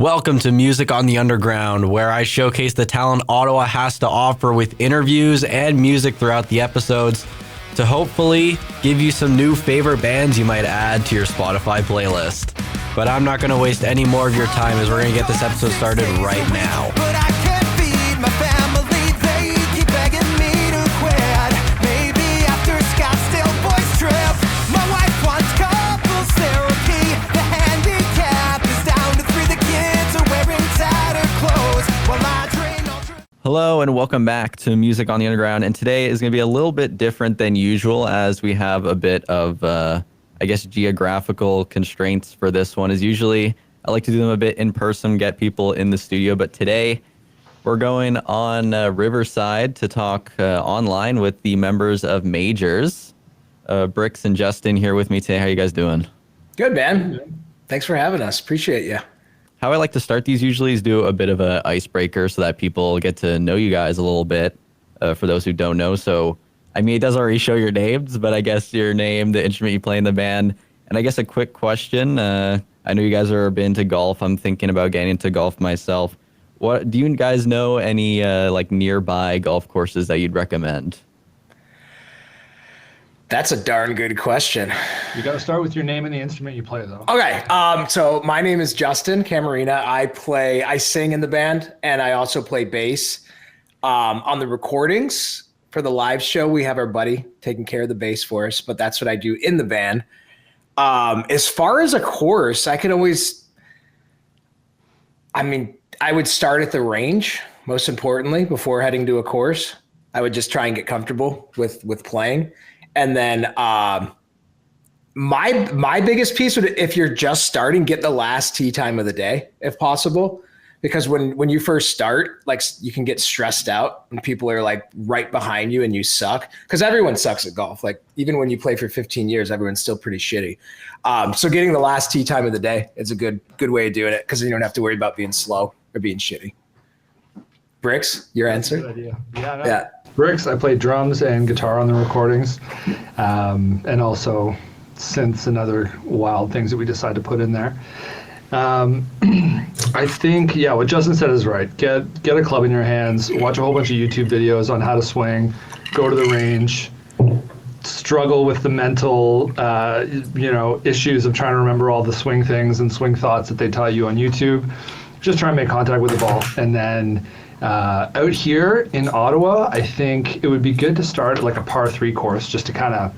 Welcome to Music on the Underground, where I showcase the talent Ottawa has to offer with interviews and music throughout the episodes to hopefully give you some new favorite bands you might add to your Spotify playlist. But I'm not going to waste any more of your time as we're going to get this episode started right now. But I can't feed my family, they keep begging me to quit. Maybe after Scottsdale boys trip, my wife wants couples therapy. The handicap is down to 3, the kids are wearing tattered clothes while I drain all. Hello and welcome back to Music on the Underground, and today is going to be a little bit different than usual as we have a bit of geographical constraints for this one. Is usually I like to do them a bit in person, get people in the studio, but today we're going on Riverside to talk online with the members of MAJORS. Bricks and Justin here with me today. How you guys doing? Good, man. Thanks for having us. Appreciate you. How I like to start these usually is do a bit of an icebreaker so that people get to know you guys a little bit, for those who don't know. So I mean, it does already show your names, but I guess your name, the instrument you play in the band, and I guess a quick question. I know you guys are been to golf. I'm thinking about getting into golf myself. What do you guys know any like nearby golf courses that you'd recommend? That's a darn good question. You got to start with your name and the instrument you play, though. Okay. So my name is Justin Camarina. I sing in the band, and I also play bass. On the recordings for the live show, we have our buddy taking care of the bass for us, but that's what I do in the band. As far as a course, I would start at the range, most importantly, before heading to a course. I would just try and get comfortable with playing. And then my biggest piece would, if you're just starting, get the last tee time of the day, if possible. Because when you first start, like, you can get stressed out when people are like right behind you and you suck. Because everyone sucks at golf. Like, even when you play for 15 years, everyone's still pretty shitty. So getting the last tee time of the day is a good way of doing it, because you don't have to worry about being slow or being shitty. Bricks, your answer? Good idea. Yeah. Yeah. Bricks, I play drums and guitar on the recordings, and also synths and other wild things that we decide to put in there. I think, what Justin said is right. Get a club in your hands, watch a whole bunch of YouTube videos on how to swing, go to the range, struggle with the mental, issues of trying to remember all the swing things and swing thoughts that they taught you on YouTube. Just try and make contact with the ball. And then out here in Ottawa, I think it would be good to start at like a par 3 course just to kind of,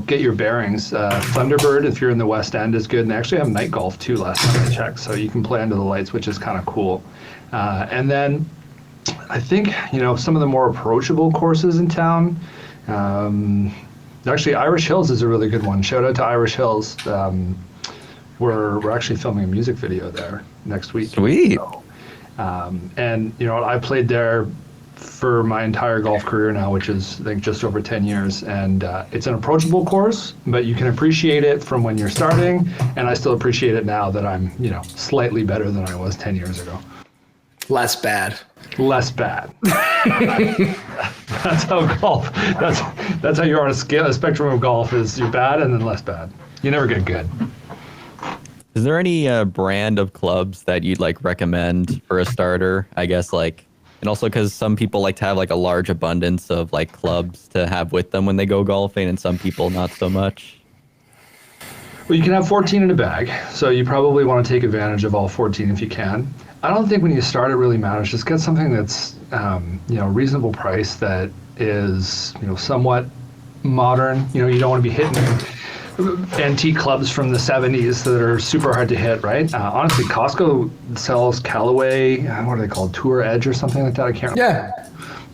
get your bearings. Thunderbird, if you're in the West End, is good. And they actually have night golf too, last time I checked. So you can play under the lights, which is kind of cool. And then I think, some of the more approachable courses in town, actually Irish Hills is a really good one. Shout out to Irish Hills. We're actually filming a music video there next week. Sweet. So, and I played there for my entire golf career now, which is I think just over 10 years, and it's an approachable course, but you can appreciate it from when you're starting, and I still appreciate it now that I'm slightly better than I was 10 years ago. Less bad. That's how golf. That's how you're on a spectrum of golf. Is you're bad and then less bad. You never get good. Is there any brand of clubs that you'd like recommend for a starter? I guess and also because some people like to have like a large abundance of like clubs to have with them when they go golfing, and some people not so much. Well, you can have 14 in a bag, so you probably want to take advantage of all 14 if you can. I don't think when you start it really matters. Just get something that's reasonable price, that is somewhat modern. You don't want to be hitting antique clubs from the 70s that are super hard to hit, right? Honestly, Costco sells Callaway, what are they called, Tour Edge or something like that? I can't remember. Yeah.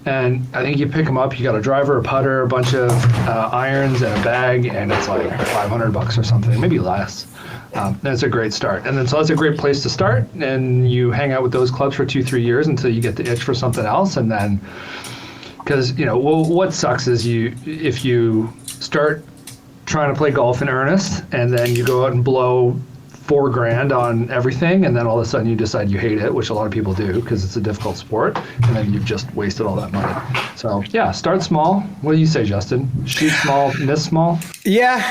And I think you pick them up, you got a driver, a putter, a bunch of irons, and a bag, and it's like $500 or something, maybe less. And it's a great start. And then so that's a great place to start, and you hang out with those clubs for 2-3 years until you get the itch for something else. And then, because what sucks is if you start trying to play golf in earnest and then you go out and blow $4,000 on everything, and then all of a sudden you decide you hate it, which a lot of people do because it's a difficult sport, and then you've just wasted all that money. So start small. What do you say, Justin? Shoot small, miss small? Yeah.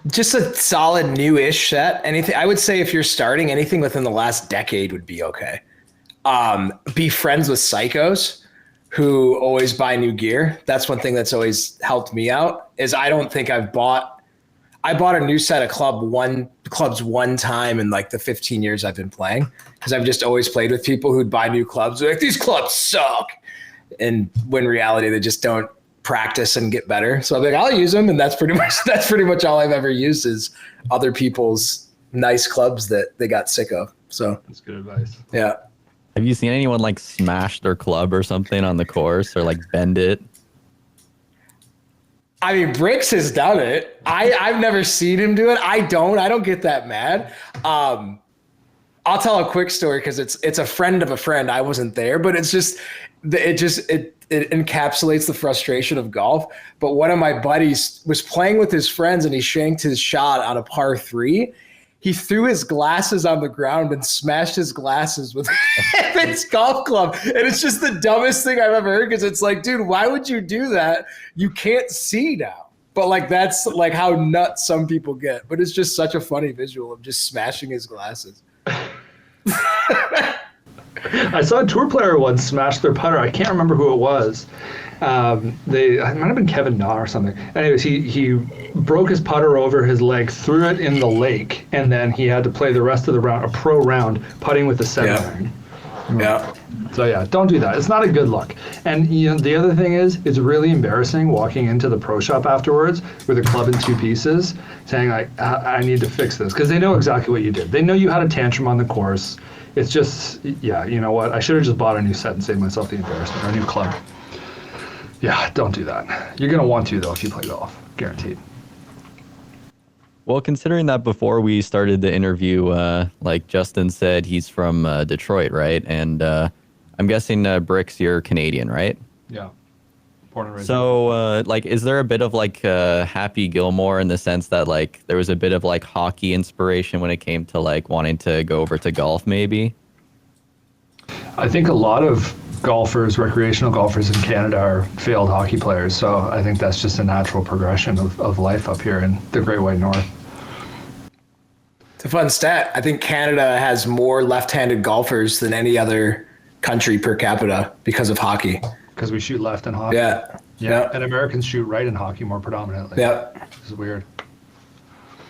Just a solid new-ish set. Anything I would say if you're starting anything within the last decade would be okay. Be friends with psychos who always buy new gear. That's one thing that's always helped me out. Is I don't think I bought a new set of clubs one time in like the 15 years I've been playing, because I've just always played with people who'd buy new clubs. They're like, these clubs suck, and when in reality they just don't practice and get better. So I'm like, I'll use them, and that's pretty much all I've ever used is other people's nice clubs that they got sick of. So That's good advice. yeah. Have you seen anyone like smash their club or something on the course, or like bend it? I mean, Bricks has done it. I've never seen him do it. I don't get that mad. I'll tell a quick story because it's a friend of a friend. I wasn't there, but it encapsulates the frustration of golf. But one of my buddies was playing with his friends and he shanked his shot on a par 3. He threw his glasses on the ground and smashed his glasses with his golf club. And it's just the dumbest thing I've ever heard, because it's like, dude, why would you do that? You can't see now. But like, that's like how nuts some people get. But it's just such a funny visual of just smashing his glasses. I saw a tour player once smash their putter. I can't remember who it was. It might have been Kevin Na or something. Anyways, he broke his putter over his leg, threw it in the lake, and then he had to play the rest of the round, a pro round, putting with the 7-iron. Yeah. So yeah, don't do that. It's not a good look. And you know, the other thing is, it's really embarrassing walking into the pro shop afterwards with a club in 2 pieces, saying like, I need to fix this, because they know exactly what you did. They know you had a tantrum on the course. It's just, yeah, you know what? I should have just bought a new set and saved myself the embarrassment, or a new club. Yeah, don't do that. You're gonna want to though if you play golf, guaranteed. Well, considering that before we started the interview, like Justin said, he's from Detroit, right? And I'm guessing Bricks, you're Canadian, right? Yeah. Born and raised. So, like, is there a bit of like Happy Gilmore in the sense that like there was a bit of like hockey inspiration when it came to like wanting to go over to golf, maybe? I think a lot of golfers, recreational golfers in Canada, are failed hockey players. So I think that's just a natural progression of life up here in the Great White North. It's a fun stat. I think Canada has more left-handed golfers than any other country per capita because of hockey. Because we shoot left in hockey. Yeah. Yeah. And Americans shoot right in hockey more predominantly. Yeah. This is weird.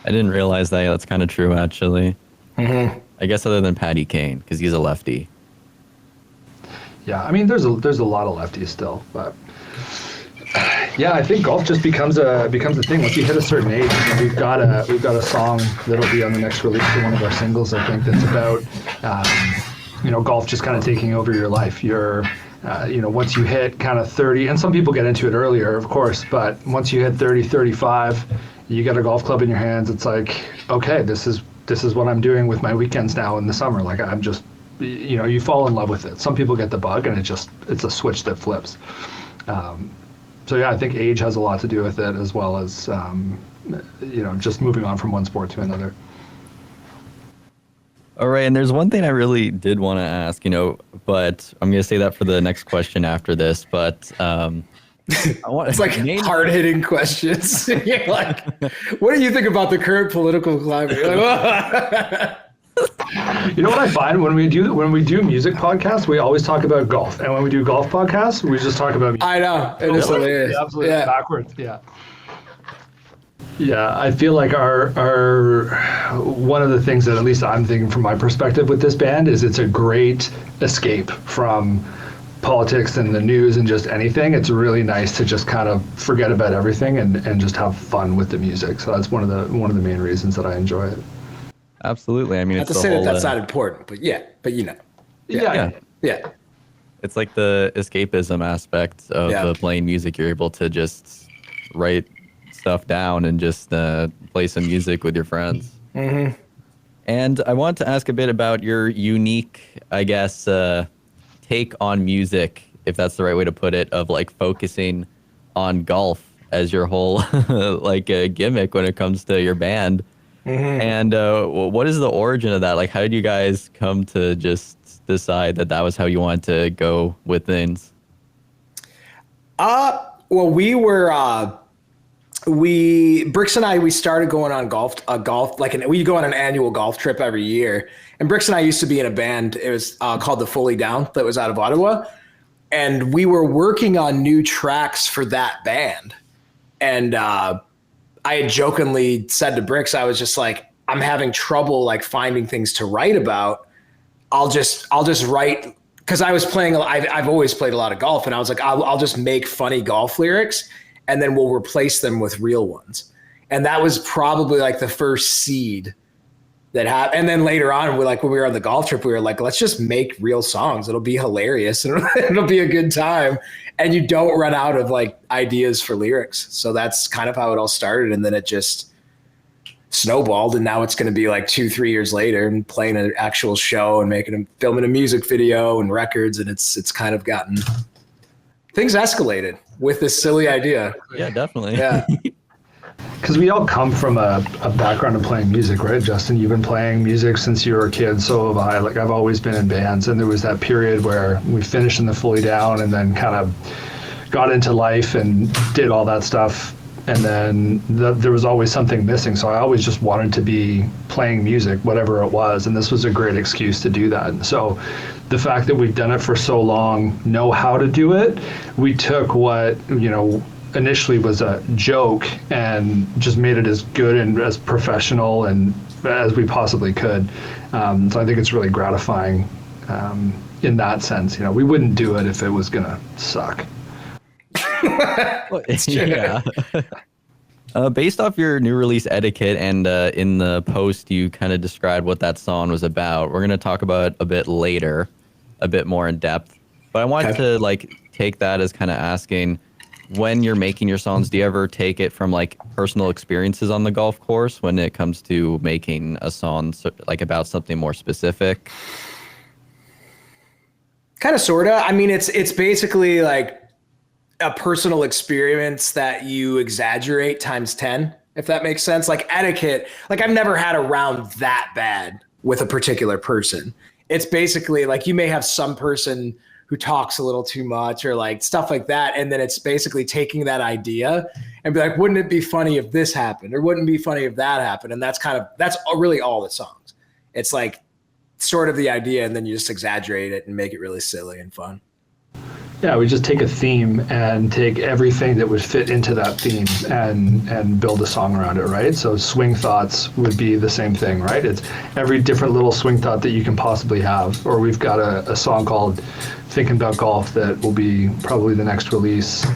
I didn't realize that. Yeah, that's kind of true, actually. Mm-hmm. I guess other than Patty Kane, because he's a lefty. Yeah, I mean, there's a lot of lefties still, but yeah, I think golf just becomes a thing once you hit a certain age. You know, we've got a song that'll be on the next release for one of our singles, I think, that's about you know, golf just kind of taking over your life. You're you know, once you hit kind of 30, and some people get into it earlier, of course, but once you hit 30, 35, you get a golf club in your hands. It's like, okay, this is what I'm doing with my weekends now in the summer. Like, I'm just, you know, you fall in love with it. Some people get the bug, and it's a switch that flips. So yeah, I think age has a lot to do with it, as well as you know, just moving on from one sport to another. All right, and there's one thing I really did want to ask, you know, but I'm going to say that for the next question after this. But I want It's like hard-hitting questions. You're like, what do you think about the current political climate? You're like, You know what I find when we do music podcasts, we always talk about golf, and when we do golf podcasts, we just talk about music. I know, it is hilarious. Absolutely Yeah. backwards. Yeah. Yeah, I feel like our one of the things that at least I'm thinking from my perspective with this band is it's a great escape from politics and the news and just anything. It's really nice to just kind of forget about everything and just have fun with the music. So that's one of the main reasons that I enjoy it. Absolutely. I mean, Not it's to the say that whole, that's not important, but you know. Yeah. Yeah. it's like the escapism aspect of playing music. You're able to just write stuff down and just play some music with your friends. Mm-hmm. And I want to ask a bit about your unique, I guess, take on music, if that's the right way to put it, of like focusing on golf as your whole like gimmick when it comes to your band. Mm-hmm. And what is the origin of that? Like, how did you guys come to just decide that was how you wanted to go with things? Well, we were Bricks and I, we started going on we go on an annual golf trip every year. And Bricks and I used to be in a band. It was called the Fully Down, that was out of Ottawa. And we were working on new tracks for that band. And I had jokingly said to Bricks, I was just like, I'm having trouble like finding things to write about. I'll just write, because I've always played a lot of golf, and I was like, I'll just make funny golf lyrics, and then we'll replace them with real ones. And that was probably like the first seed that happened. And then later on, when we were on the golf trip, we were like, let's just make real songs. It'll be hilarious and it'll be a good time. And you don't run out of like ideas for lyrics. So that's kind of how it all started. And then it just snowballed. And now it's going to be like 2-3 years later and playing an actual show and filming a music video and records. And it's kind of gotten, things escalated with this silly idea. Yeah, definitely. Yeah. Because we all come from a background of playing music, right? Justin, you've been playing music since you were a kid, so have I. Like, I've always been in bands, and there was that period where we finished in the Fully Down and then kind of got into life and did all that stuff. And then there was always something missing, so I always just wanted to be playing music, whatever it was, and this was a great excuse to do that. So the fact that we've done it for so long, know how to do it, we took what, initially was a joke and just made it as good and as professional and as we possibly could. So I think it's really gratifying in that sense. We wouldn't do it if it was gonna suck. Yeah. Based off your new release Etiquette, and in the post you kind of described what that song was about. We're going to talk about it a bit later, a bit more in depth. But I wanted to take that as kind of asking, when you're making your songs, do you ever take it from like personal experiences on the golf course when it comes to making a song about something more specific? Kind of, sort of. I mean, it's basically like a personal experience that you exaggerate times 10, if that makes sense. Like Etiquette, like I've never had a round that bad with a particular person. It's basically like you may have some person who talks a little too much or like stuff like that. And then it's basically taking that idea and be like, wouldn't it be funny if this happened? Or wouldn't it be funny if that happened? And that's really all the songs. It's like sort of the idea, and then you just exaggerate it and make it really silly and fun. Yeah, we just take a theme and take everything that would fit into that theme and build a song around it, right? So swing thoughts would be the same thing, right? It's every different little swing thought that you can possibly have. Or we've got a song called Thinking About Golf that will be probably the next release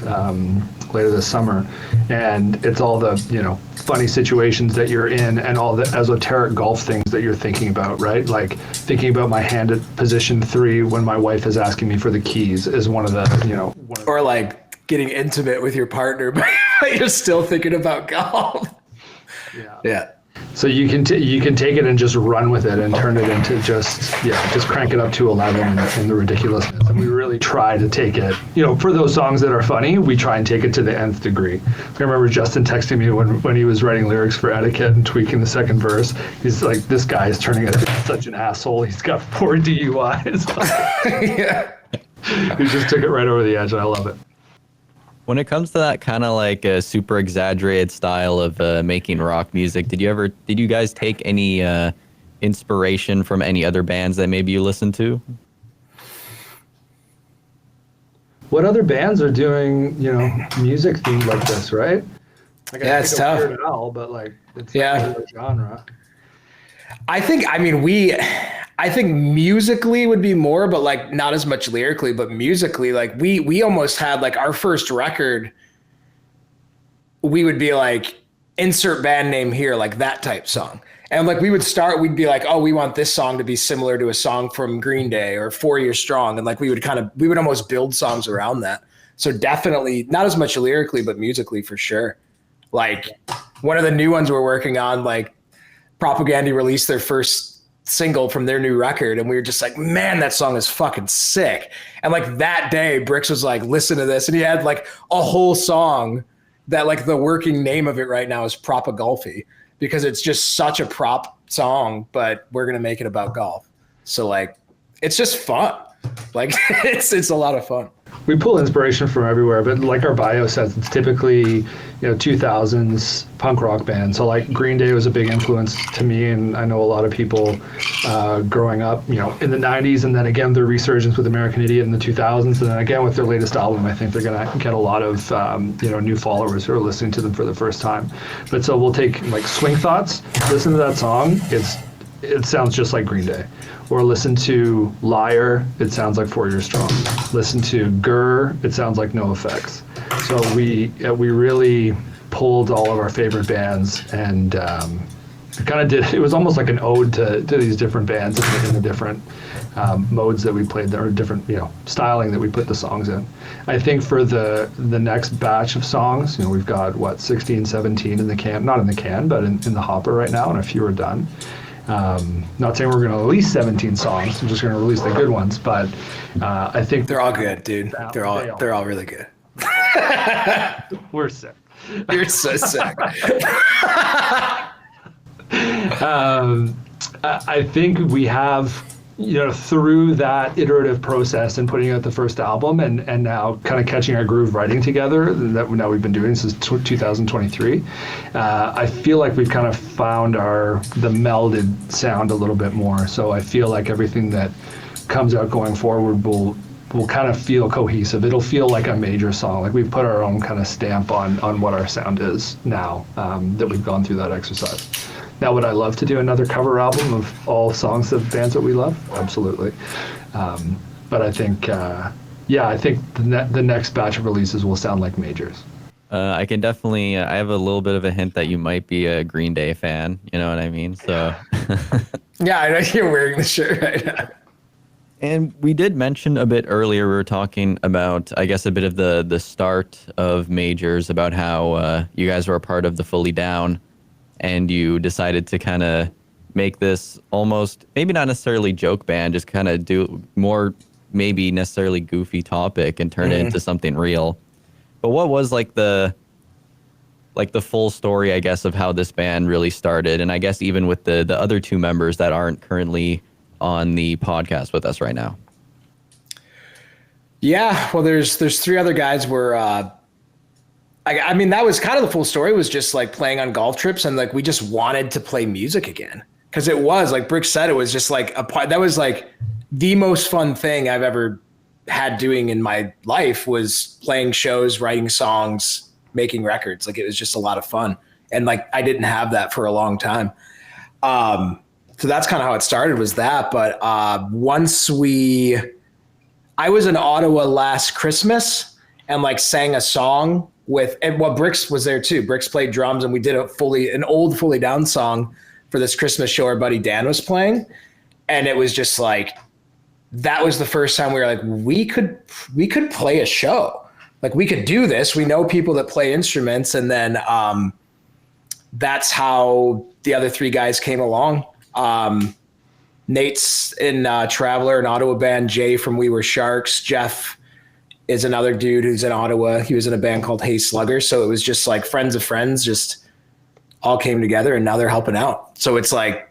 later this summer. And it's all the, funny situations that you're in and all the esoteric golf things that you're thinking about, right? Like thinking about my hand at position 3 when my wife is asking me for the keys is one of the, or like getting intimate with your partner, but you're still thinking about golf. Yeah. So you can take it and just run with it and turn it into just crank it up to 11 in the ridiculousness. And we really try to take it, for those songs that are funny, we try and take it to the nth degree. I remember Justin texting me when he was writing lyrics for Etiquette and tweaking the second verse. He's like, this guy is turning into such an asshole. He's got 4 DUIs. Yeah. He just took it right over the edge, and I love it. When it comes to that kind of like a super exaggerated style of making rock music, did you guys take any inspiration from any other bands that maybe you listen to? What other bands are doing, music themed like this, right? Yeah, it's tough. Weird Al, but like, it's a genre. I think musically would be more, but like not as much lyrically, but musically, like we almost had like our first record, we would be like, insert band name here, like that type song. And like we'd be like, oh, we want this song to be similar to a song from Green Day or 4 Year Strong. And like we would almost build songs around that. So definitely not as much lyrically, but musically for sure. Like one of the new ones we're working on, like Propaganda released their first single from their new record, and we were just like, man, that song is fucking sick. And like that day, Bricks was like, listen to this, and he had like a whole song that like the working name of it right now is Propagolfy, because it's just such a prop song, but we're gonna make it about golf. So like it's just fun. Like it's a lot of fun. We pull inspiration from everywhere, but like our bio says, it's typically 2000s punk rock band. So like Green Day was a big influence to me, and I know a lot of people growing up, in the 90s, and then again their resurgence with American Idiot in the 2000s, and then again with their latest album, I think they're gonna get a lot of new followers who are listening to them for the first time. But so we'll take like Swing Thoughts, listen to that song, it sounds just like Green Day. Or listen to Liar, it sounds like 4 Years Strong. Listen to Grr, it sounds like No Effects. So we really pulled all of our favorite bands and it was almost like an ode to these different bands in the different modes that we played, or different styling that we put the songs in. I think for the next batch of songs, we've got 16, 17 in the can, not in the can, but in the hopper right now, and a few are done. Not saying we're going to release 17 songs. I'm just going to release the good ones, but I think They're all good, dude. They're all really good. we're sick. You're so sick. I think we have, through that iterative process and putting out the first album and now kind of catching our groove writing together that now we've been doing since 2023, I feel like we've kind of found the melded sound a little bit more. So I feel like everything that comes out going forward will kind of feel cohesive. It'll feel like a major song. Like we've put our own kind of stamp on what our sound is now that we've gone through that exercise. Now, would I love to do another cover album of all songs of bands that we love? Absolutely. But I think, I think the next batch of releases will sound like majors. I can definitely, I have a little bit of a hint that you might be a Green Day fan. You know what I mean? So. Yeah, I know you're wearing the shirt right now. And we did mention a bit earlier, we were talking about, I guess, a bit of the start of majors, about how you guys were a part of the Fully Down. And you decided to kind of make this almost, maybe not necessarily joke band, just kind of do more maybe necessarily goofy topic and turn it into something real. But what was like the full story, I guess, of how this band really started? And I guess even with the other two members that aren't currently on the podcast with us right now. Yeah, well, there's three other guys where I mean, that was kind of the full story, was just like playing on golf trips, and like we just wanted to play music again, because it was like Brick said, it was just like that was like the most fun thing I've ever had doing in my life, was playing shows, writing songs, making records. Like it was just a lot of fun, and like I didn't have that for a long time. So that's kind of how it started, was that. But I was in Ottawa last Christmas and like sang a song Bricks was there too. Bricks played drums, and we did an old Fully Down song for this Christmas show our buddy Dan was playing. And it was just like, that was the first time we were like, we could play a show. Like we could do this. We know people that play instruments. And then that's how the other three guys came along. Nate's in Traveler, an Ottawa band. Jay from We Were Sharks. Jeff is another dude who's in Ottawa. He was in a band called Hey Slugger. So it was just like friends of friends just all came together, and now they're helping out. So it's like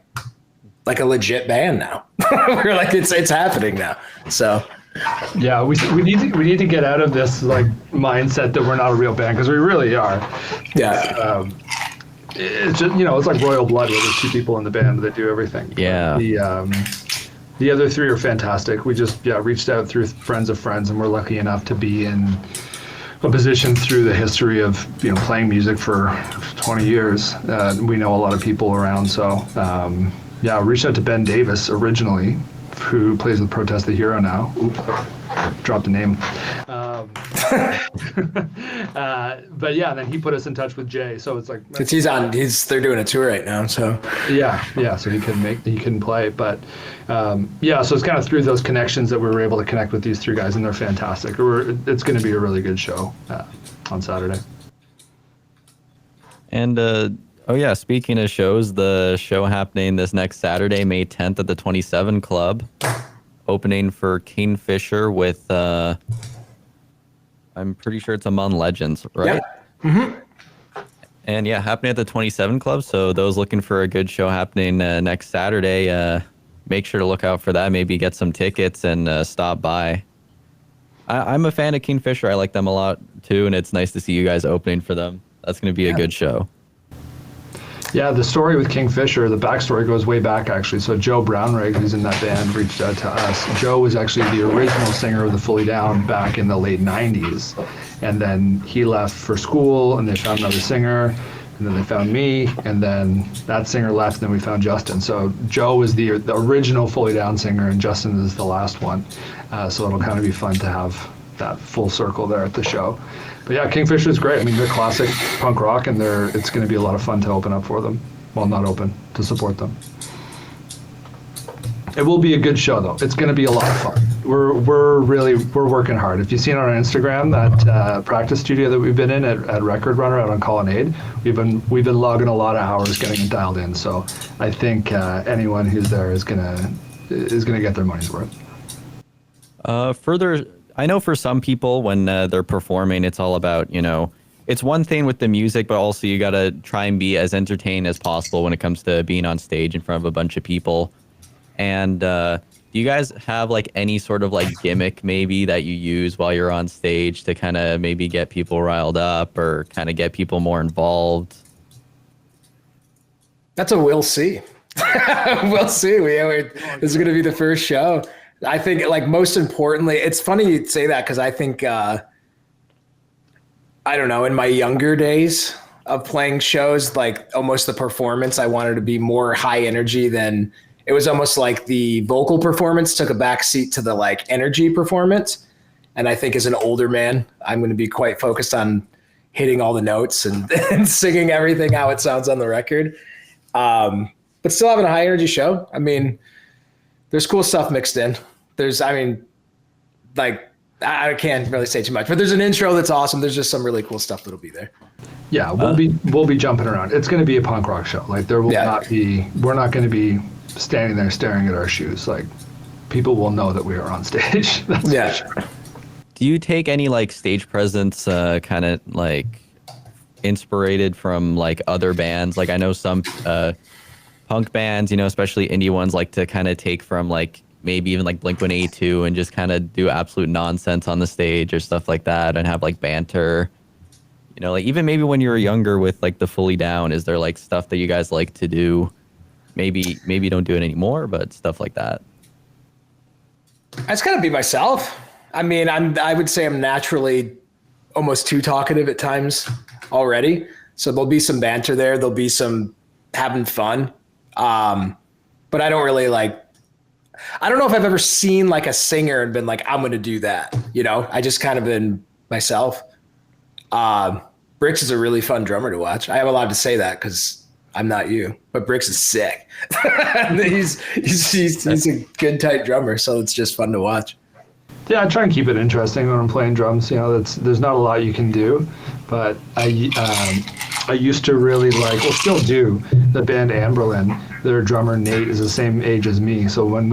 a legit band now. We're like, it's happening now. So yeah, we need to get out of this like mindset that we're not a real band, because we really are. Yeah. It's just, it's like Royal Blood, where there's two people in the band that do everything. Yeah. The other three are fantastic. We just reached out through friends of friends, and we're lucky enough to be in a position through the history of playing music for 20 years. We know a lot of people around, so I reached out to Ben Davis originally, who plays with Protest the Hero now. Oops, dropped a name. But yeah, then he put us in touch with Jay. So it's like, they're doing a tour right now. So yeah. So he couldn't play, but so it's kind of through those connections that we were able to connect with these three guys, and they're fantastic. It's going to be a really good show on Saturday. And speaking of shows, the show happening this next Saturday, May 10th at the 27 Club, opening for Kingfisher with I'm pretty sure it's Among Legends, right? Yeah. Mm-hmm. And happening at the 27 Club. So those looking for a good show happening next Saturday, make sure to look out for that. Maybe get some tickets and stop by. I'm a fan of Kingfisher. I like them a lot too, and it's nice to see you guys opening for them. That's going to be a good show. Yeah, the story with Kingfisher, the backstory goes way back actually. So Joe Brownrigg, who's in that band, reached out to us. Joe was actually the original singer of the Fully Down back in the late 90s. And then he left for school and they found another singer. And then they found me, and then that singer left, and then we found Justin. So Joe was the original Fully Down singer, and Justin is the last one. So it'll kind of be fun to have that full circle there at the show. But yeah, Kingfisher is great. I mean, they're classic punk rock, and it's going to be a lot of fun to open up for them. Well, not open, to support them. It will be a good show, though. It's going to be a lot of fun. We're working hard. If you've seen on our Instagram that practice studio that we've been in at Record Runner out on Colonnade, we've been logging a lot of hours getting it dialed in. So I think anyone who's there is gonna get their money's worth. Further, I know for some people when they're performing, it's all about, it's one thing with the music, but also you got to try and be as entertained as possible when it comes to being on stage in front of a bunch of people. And do you guys have like any sort of like gimmick maybe that you use while you're on stage to kind of maybe get people riled up or kind of get people more involved? That's a we'll see. We'll see. This is going to be the first show. I think, like, most importantly, it's funny you'd say that because I think, I don't know, in my younger days of playing shows, like almost the performance, I wanted to be more high energy than it was almost like the vocal performance took a back seat to the like energy performance. And I think as an older man, I'm going to be quite focused on hitting all the notes and singing everything how it sounds on the record. But still having a high energy show. I mean, there's cool stuff mixed in. I can't really say too much, but there's an intro that's awesome. There's just some really cool stuff that'll be there. Yeah, we'll be jumping around. It's going to be a punk rock show. Like we're not going to be standing there staring at our shoes. Like people will know that we are on stage. That's for sure. Do you take any like stage presence kind of like inspirated from like other bands? Like I know some punk bands, especially indie ones, like to kind of take from like maybe even like Blink-182 and just kind of do absolute nonsense on the stage or stuff like that and have like banter. Like even maybe when you were younger with like the Fully Down, is there like stuff that you guys like to do? Maybe you don't do it anymore, but stuff like that. I just gotta be myself. I mean, I would say I'm naturally almost too talkative at times already. So there'll be some banter there. There'll be some having fun. But I don't really I don't know if I've ever seen like a singer and been like, I'm going to do that. I just kind of been myself. Bricks is a really fun drummer to watch. I am allowed to say that because I'm not you, but Bricks is sick. he's a good tight drummer. So it's just fun to watch. Yeah, I try and keep it interesting when I'm playing drums. There's not a lot you can do, but I used to really still do, the band Amberlin. Their drummer Nate is the same age as me. So when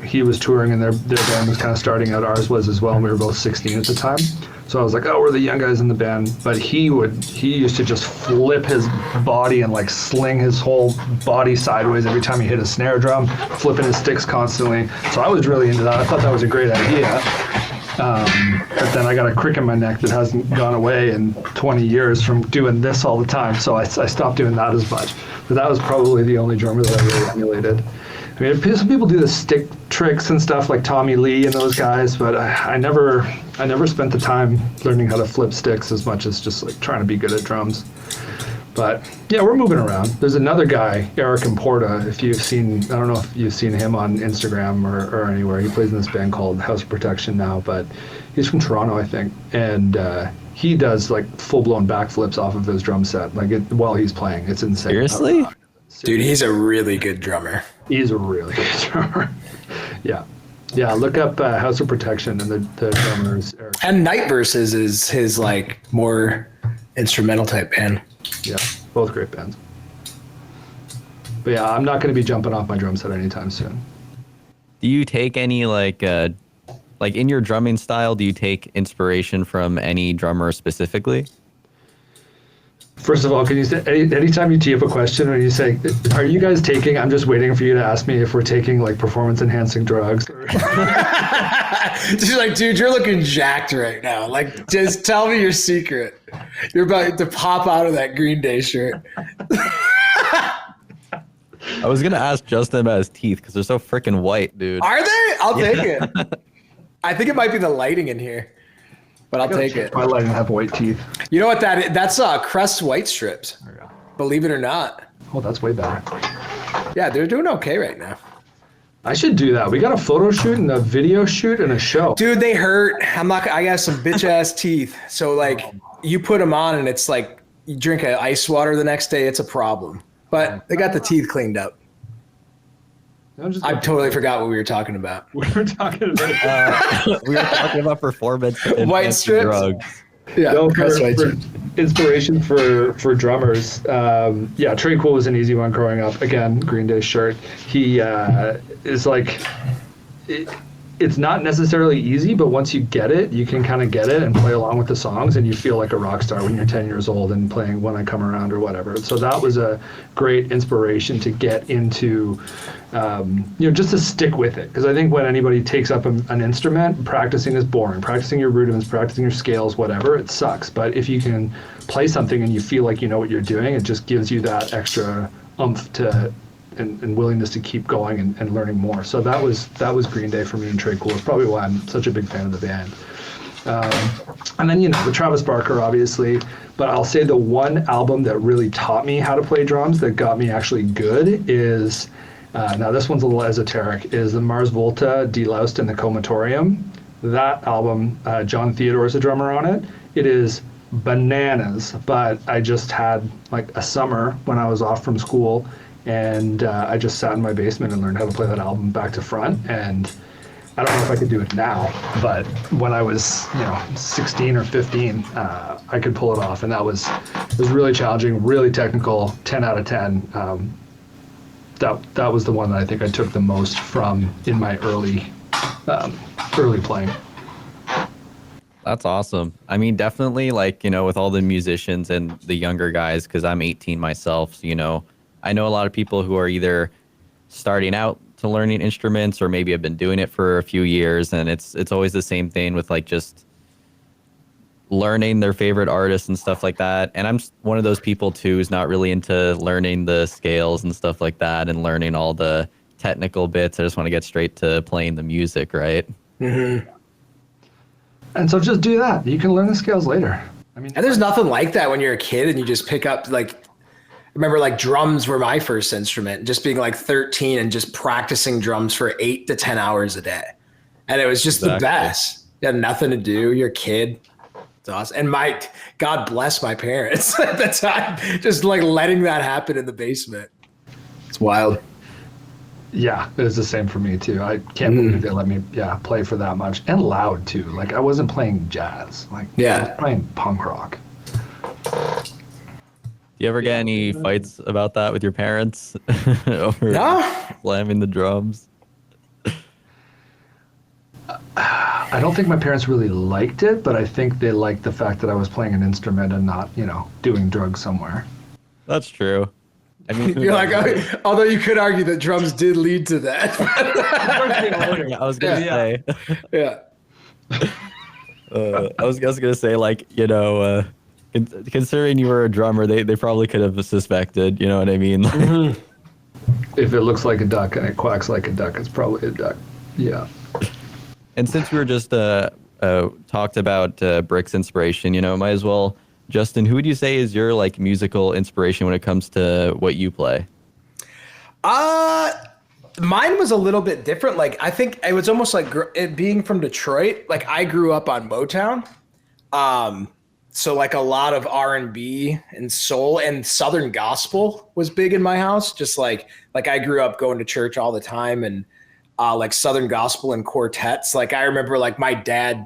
he was touring and their band was kind of starting out, ours was as well, and we were both 16 at the time. So I was like, oh, we're the young guys in the band. But he used to just flip his body and like sling his whole body sideways every time he hit a snare drum, flipping his sticks constantly. So I was really into that. I thought that was a great idea. But then I got a crick in my neck that hasn't gone away in 20 years from doing this all the time. So I stopped doing that as much. But that was probably the only drummer that I really emulated. I mean, some people do the stick tricks and stuff like Tommy Lee and those guys, but I never spent the time learning how to flip sticks as much as just like trying to be good at drums. But yeah, we're moving around. There's another guy, Eric Importa. I don't know if you've seen him on Instagram or anywhere. He plays in this band called House of Protection now, but he's from Toronto, I think. And he does like full-blown backflips off of his drum set, while he's playing. It's insane. Seriously? Dude, he's a really good drummer. He's a really good drummer. Yeah. Yeah, look up House of Protection and the drummers. And Night Verses is his like more instrumental type band. Yeah, both great bands. But yeah, I'm not going to be jumping off my drum set anytime soon. Do you take any like in your drumming style, do you take inspiration from any drummer specifically? First of all, can you say anytime you tee up a question or you say, "Are you guys taking?" I'm just waiting for you to ask me if we're taking like performance enhancing drugs. She's like, dude, you're looking jacked right now. Like, just tell me your secret. You're about to pop out of that Green Day shirt. I was gonna ask Justin about his teeth because they're so freaking white, dude. Are they? I'll take it. I think it might be the lighting in here, but I'll take it. My lighting have white teeth. You know what that is? That's Crest white strips. Believe it or not. Oh, that's way better. Yeah, they're doing okay right now. I should do that. We got a photo shoot and a video shoot and a show. Dude, they hurt. I got some bitch ass teeth. So like you put them on and it's like you drink ice water the next day, it's a problem. But they got the teeth cleaned up. I totally forgot what we were talking about. We were talking about performance white strips. Drugs. Yeah, no, Crest white for strips. inspiration for drummers. Yeah, Trey Cool was an easy one growing up. Again, Green Day shirt. He is like, it's not necessarily easy, but once you get it, you can kind of get it and play along with the songs, and you feel like a rock star when you're 10 years old and playing When I Come Around or whatever. So that was a great inspiration to get into, just to stick with it. Because I think when anybody takes up an instrument, practicing is boring. Practicing your rudiments, practicing your scales, whatever, it sucks. But if you can play something and you feel like you know what you're doing, it just gives you that extra oomph and willingness to keep going and learning more. So that was Green Day for me and Trey Cool. It's probably why I'm such a big fan of the band. And then, the Travis Barker, obviously. But I'll say the one album that really taught me how to play drums, that got me actually good, is, now this one's a little esoteric, is the Mars Volta, Deloused, and the Comatorium. That album, John Theodore is a drummer on it. It is bananas, but I just had like a summer when I was off from school, and I just sat in my basement and learned how to play that album back to front. And I don't know if I could do it now, but when I was 16 or 15, I could pull it off, and it was really challenging, really technical. 10 out of 10. That was the one that I think I took the most from in my early playing. That's awesome. I mean, definitely, with all the musicians and the younger guys, because I'm 18 myself, so, I know a lot of people who are either starting out to learning instruments or maybe have been doing it for a few years, and it's always the same thing with just learning their favorite artists and stuff like that. And I'm one of those people too who's not really into learning the scales and stuff like that and learning all the technical bits. I just want to get straight to playing the music, right? Mm-hmm. And so just do that. You can learn the scales later. I mean, and there's nothing like that when you're a kid and you just pick up I remember drums were my first instrument, just being 13 and just practicing drums for 8 to 10 hours a day. And it was just the best. You had nothing to do. You're a kid. It's awesome. And God bless my parents at the time, just letting that happen in the basement. It's wild. Yeah, it was the same for me too. I can't believe they let me play for that much, and loud too. I wasn't playing jazz. I was playing punk rock. Do you ever get any fights about that with your parents over slamming the drums? I don't think my parents really liked it, but I think they liked the fact that I was playing an instrument and not, doing drugs somewhere. That's true. I mean, you're although you could argue that drums did lead to that. I was gonna say. Yeah. I was gonna say, considering you were a drummer, they probably could have suspected. You know what I mean? If it looks like a duck and it quacks like a duck, it's probably a duck. Yeah. And since we were just talked about Brick's inspiration, might as well, Justin, who would you say is your musical inspiration when it comes to what you play? Mine was a little bit different. I think it was almost it being from Detroit. I grew up on Motown. So a lot of R&B and soul and Southern gospel was big in my house. Just like I grew up going to church all the time, and Southern gospel and quartets. I remember my dad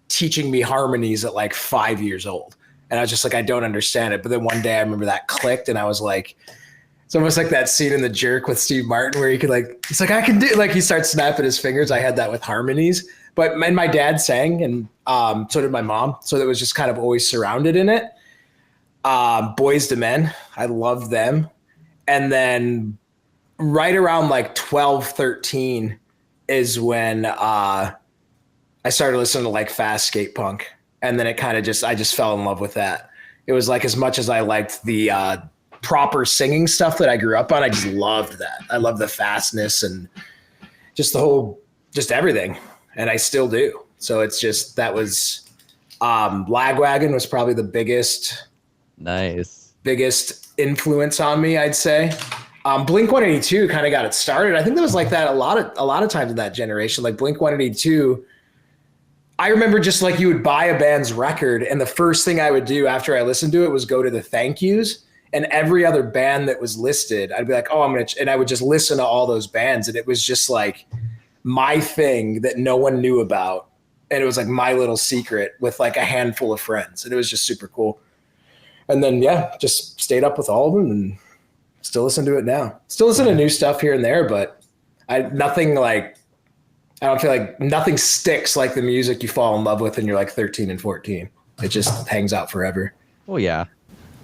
teaching me harmonies at 5 years old. And I was just I don't understand it. But then one day I remember that clicked, and I was it's almost like that scene in The Jerk with Steve Martin where he could he's I can do, he starts snapping his fingers. I had that with harmonies. But my dad sang, and so did my mom. So that was just kind of always surrounded in it. Boys to Men. I love them. And then right around like 12, 13 is when I started listening to like fast skate punk. And then it kind of I just fell in love with that. It was like, as much as I liked the proper singing stuff that I grew up on, I just loved that. I love the fastness and just just everything. And I still do. So it's just, that was, Lagwagon was probably the biggest influence on me, I'd say. Blink 182 kind of got it started. I think that was like that a lot of times in that generation. Like Blink 182, I remember just like you would buy a band's record, and the first thing I would do after I listened to it was go to the thank yous, and every other band that was listed, I'd be like, oh, and I would just listen to all those bands, and it was just like my thing that no one knew about. And it was like my little secret with like a handful of friends, and it was just super cool. And then, yeah, just stayed up with all of them and still listen to it now. Still listen to new stuff here and there, but I don't feel like nothing sticks like the music you fall in love with when you're like 13 and 14. It just hangs out forever. Oh, yeah.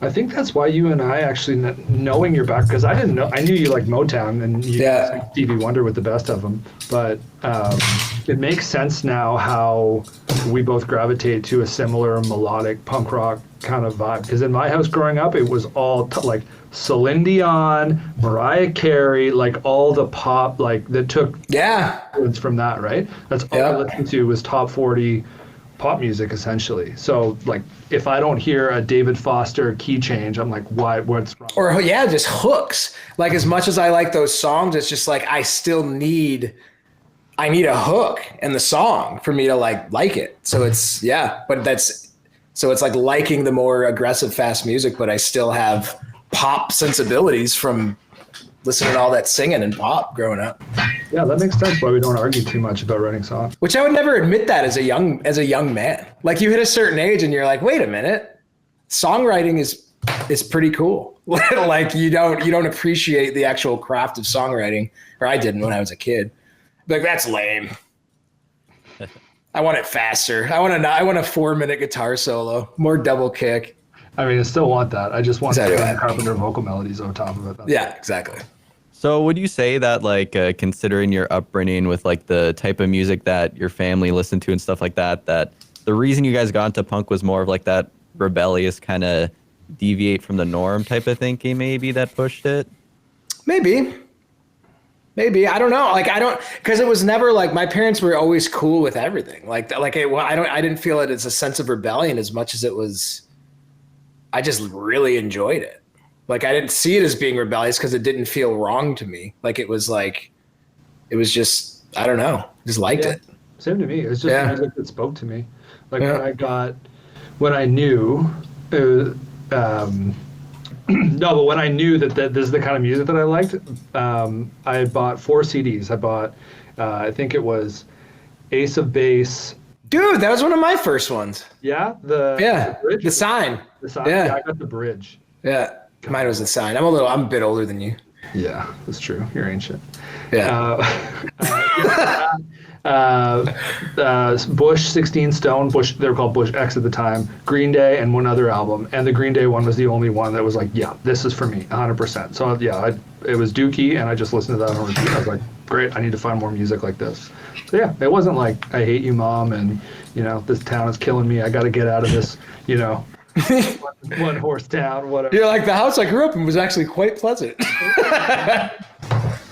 I think that's why you and I actually, knowing your back, because I knew you like Motown and you like Stevie Wonder with the best of them, but it makes sense now how we both gravitate to a similar melodic punk rock kind of vibe. Because in my house growing up, it was all like Celine Dion, Mariah Carey, like all the pop, like that took influence from that, right? That's all I listened to was top 40 pop music essentially. So like if I don't hear a David Foster key change, I'm like, what's wrong? Or just hooks. Like as much as I like those songs, it's just like I need a hook in the song for me to like it. So it's it's like liking the more aggressive fast music, but I still have pop sensibilities from listening to all that singing and pop growing up. Yeah, that makes sense why we don't argue too much about writing songs. Which I would never admit that as a young man. Like you hit a certain age and you're like, wait a minute, songwriting is pretty cool. Like you don't appreciate the actual craft of songwriting, or I didn't when I was a kid. Like that's lame. I want it faster. I want a 4-minute guitar solo, more double kick. I mean, I still want that. I just want the Carpenter vocal melodies on top of it. Yeah, exactly. So would you say that like considering your upbringing with like the type of music that your family listened to and stuff like that, that the reason you guys got into punk was more of like that rebellious kind of deviate from the norm type of thinking maybe that pushed it? Maybe. I don't know. Like because it was never like my parents were always cool with everything. I didn't feel it as a sense of rebellion as much as it was. I just really enjoyed it. Like I didn't see it as being rebellious because it didn't feel wrong to me. Like it was just, I don't know, just liked it. Same to me. It's just music that spoke to me. Like when I knew, but when I knew that this is the kind of music that I liked, I bought 4 CDs. I bought, I think it was Ace of Base. Dude, that was one of my first ones. Yeah? The bridge? The Sign. The Sign. Yeah, I got the Bridge. Yeah, mine was The Sign. I'm a bit older than you. Yeah, that's true. You're ancient. Yeah. Bush, 16 Stone, they were called Bush X at the time, Green Day, and one other album. And the Green Day one was the only one that was like, yeah, this is for me, 100%. So yeah, it was Dookie, and I just listened to that on repeat. I was like, great, I need to find more music like this. So yeah, it wasn't like, I hate you, Mom, and this town is killing me. I got to get out of this, one horse town, whatever. You're like, the house I grew up in was actually quite pleasant.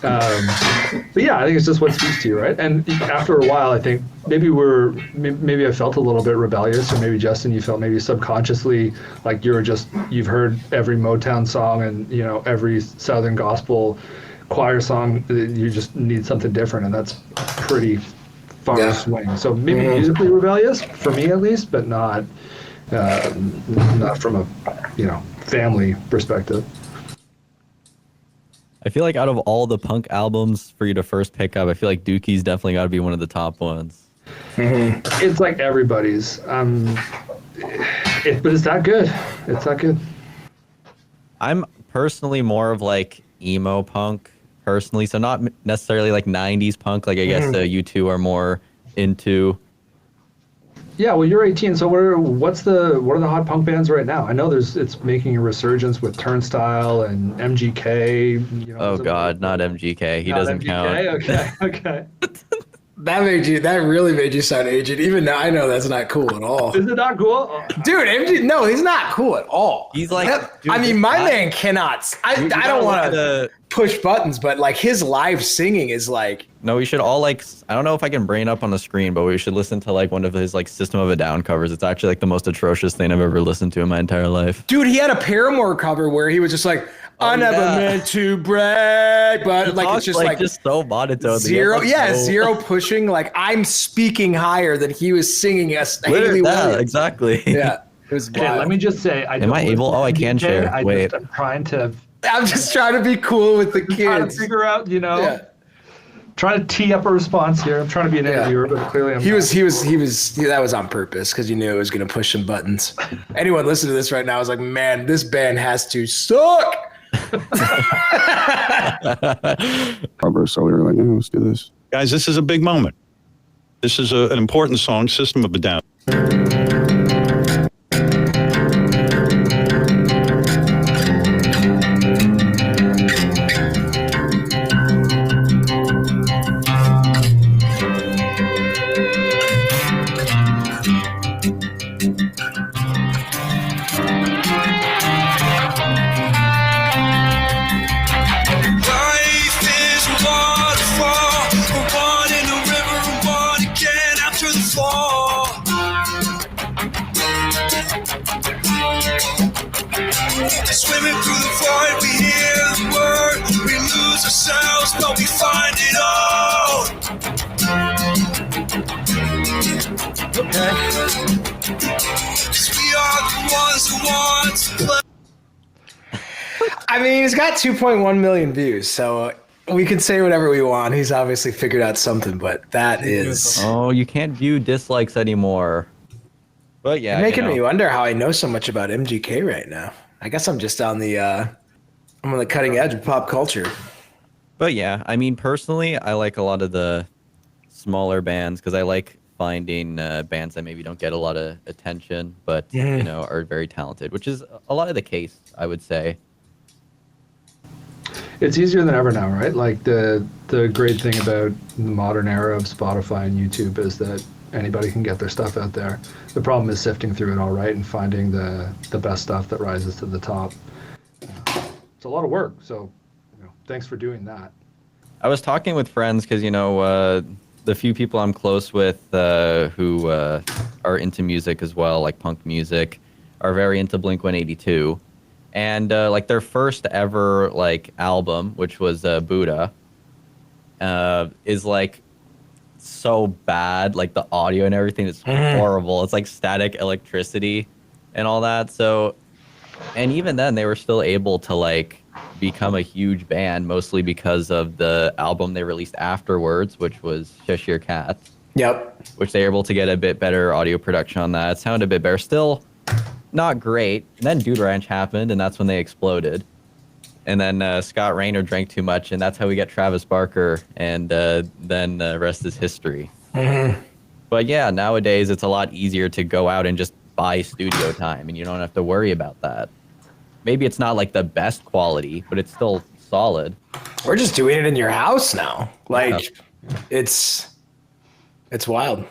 But yeah, I think it's just what speaks to you, right? And after a while, I think maybe I felt a little bit rebellious, or maybe Justin, you felt maybe subconsciously like you've heard every Motown song and every Southern gospel choir song. You just need something different, and that's pretty far swing. So maybe musically rebellious for me at least, but not from a family perspective. I feel like out of all the punk albums for you to first pick up, I feel like Dookie's definitely got to be one of the top ones. Mm-hmm. It's like everybody's. But it's that good. It's that good. I'm personally more of like emo punk personally, so not necessarily like 90s punk like I guess you two are more into. Yeah, well, you're 18, so what are the hot punk bands right now? I know it's making a resurgence with Turnstile and MGK. You know, Oh God, not MGK. He not doesn't count. MGK? Okay. That really made you sound aged. Even now, I know that's not cool at all. Is it not cool? Oh, Dude, no, he's not cool at all. He's like, dude, I mean, my man cannot. I don't want to push buttons, but like his live singing is like. No, we should all like. I don't know if I can bring it up on the screen, but we should listen to like one of his like System of a Down covers. It's actually like the most atrocious thing I've ever listened to in my entire life. Dude, he had a Paramore cover where he was just like, I never meant to brag, but like it's just so monotone. Zero, zero pushing. Like I'm speaking higher than he was singing as Haley Williams. Exactly. Yeah, it was. Okay, let me just say, am I able? Oh, I can share. Wait, I'm just trying to be cool with the kids. Trying to figure out, trying to tee up a response here. I'm trying to be an interviewer, but clearly I'm He was that was on purpose because you knew it was going to push some buttons. Anyone listening to this right now is like, man, this band has to suck. So we were like, let's do this. Guys, this is a big moment. This is an important song, System of a Down. Swimming through the void, we hear the word, we lose ourselves, but we find it all. Okay. 'Cause we are the ones who want to play. I mean, he's got 2.1 million views, so we can say whatever we want. He's obviously figured out something, but that is. Oh, you can't view dislikes anymore. But yeah, You're making me wonder how I know so much about MGK right now. I guess I'm just on the I'm on the cutting edge of pop culture. But yeah, I mean, personally, I like a lot of the smaller bands because I like finding bands that maybe don't get a lot of attention, but are very talented, which is a lot of the case, I would say. It's easier than ever now, right? Like the great thing about the modern era of Spotify and YouTube is that anybody can get their stuff out there. The problem is sifting through it all, right, and finding the best stuff that rises to the top. It's a lot of work, so thanks for doing that. I was talking with friends because the few people I'm close with who are into music as well, like punk music, are very into Blink-182, and like their first ever like album, which was Buddha, is like so bad, like the audio and everything is horrible. It's like static electricity and all that. So, and even then they were still able to like become a huge band, mostly because of the album they released afterwards, which was Cheshire Cat. Yep. Which they were able to get a bit better audio production on that. It sounded a bit better. Still not great. And then Dude Ranch happened, and that's when they exploded. And then Scott Rayner drank too much, and that's how we get Travis Barker, and then the rest is history. Mm-hmm. But yeah, nowadays it's a lot easier to go out and just buy studio time, and you don't have to worry about that. Maybe it's not like the best quality, but it's still solid. We're just doing it in your house now. Like, it's wild.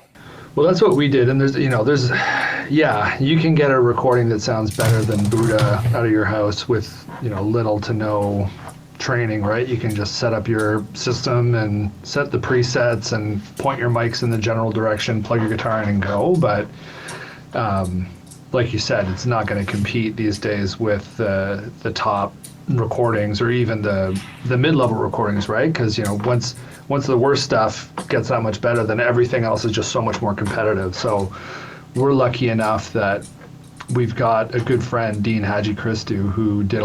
Well, that's what we did, and you can get a recording that sounds better than Buddha out of your house with little to no training, right? You can just set up your system and set the presets and point your mics in the general direction, plug your guitar in and go. But like you said, it's not going to compete these days with the top recordings or even the mid-level recordings, right? Because once the worst stuff gets that much better, then everything else is just so much more competitive. So we're lucky enough that we've got a good friend, Dean Hadji Christou, who did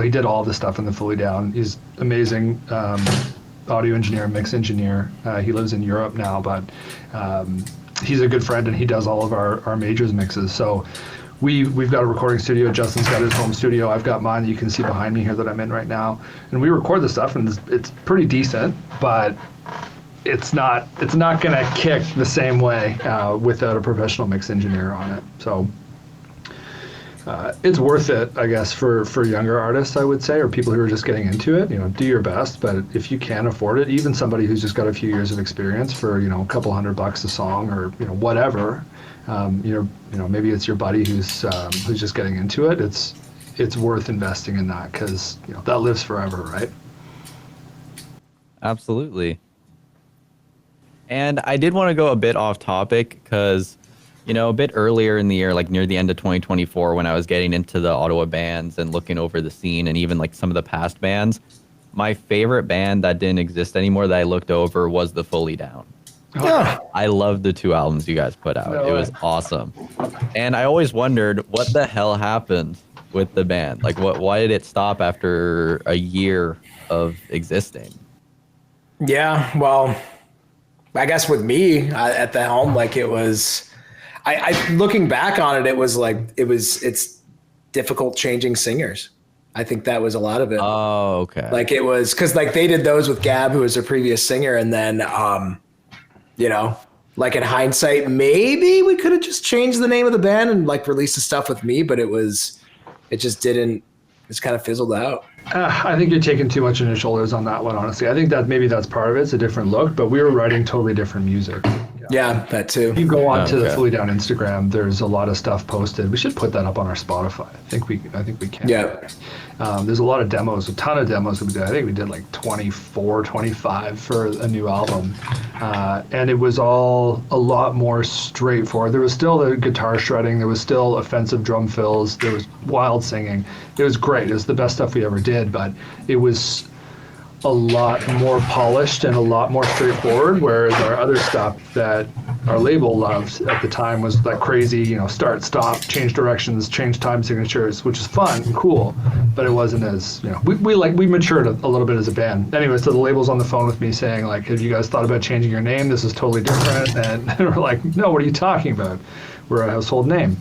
he did all the stuff in the Fully Down. He's amazing audio engineer, mix engineer. He lives in Europe now, but he's a good friend and he does all of our majors mixes. So we've got a recording studio. Justin's got his home studio. I've got mine. You can see behind me here that I'm in right now. And we record the stuff, and it's pretty decent, but it's not going to kick the same way without a professional mix engineer on it. So it's worth it, I guess, for younger artists, I would say, or people who are just getting into it. Do your best, but if you can afford it, even somebody who's just got a few years of experience for a couple $100 a song, or whatever, maybe it's your buddy who's just getting into it. It's worth investing in that, because that lives forever, right? Absolutely. And I did want to go a bit off topic because, a bit earlier in the year, like near the end of 2024, when I was getting into the Ottawa bands and looking over the scene and even like some of the past bands, my favorite band that didn't exist anymore that I looked over was the Fully Down. Yeah. I loved the 2 albums you guys put out. It was awesome. And I always wondered what the hell happened with the band. Like, why did it stop after a year of existing? Yeah, well, I guess with me at the helm, like it was, I looking back on it, it was like, it's difficult changing singers. I think that was a lot of it. Oh, okay. Like it was, cause like they did those with Gab, who was their previous singer. And then, like in hindsight, maybe we could have just changed the name of the band and like released the stuff with me, but it just didn't, it's kind of fizzled out. I think you're taking too much on your shoulders on that one, honestly. I think that maybe that's part of it. It's a different look, but we were writing totally different music. Yeah, that too. If you go on to the Fully Down Instagram, there's a lot of stuff posted. We should put that up on our Spotify. I think we can. Yeah. There's a lot of demos, a ton of demos that we did. I think we did like 24, 25 for a new album. And it was all a lot more straightforward. There was still the guitar shredding. There was still offensive drum fills. There was wild singing. It was great. It was the best stuff we ever did, but it was a lot more polished and a lot more straightforward, whereas our other stuff that our label loved at the time was that crazy, start, stop, change directions, change time signatures, which is fun and cool, but it wasn't as, we matured a little bit as a band. Anyway, so the label's on the phone with me saying, like, have you guys thought about changing your name? This is totally different. And we're like, no, what are you talking about? We're a household name.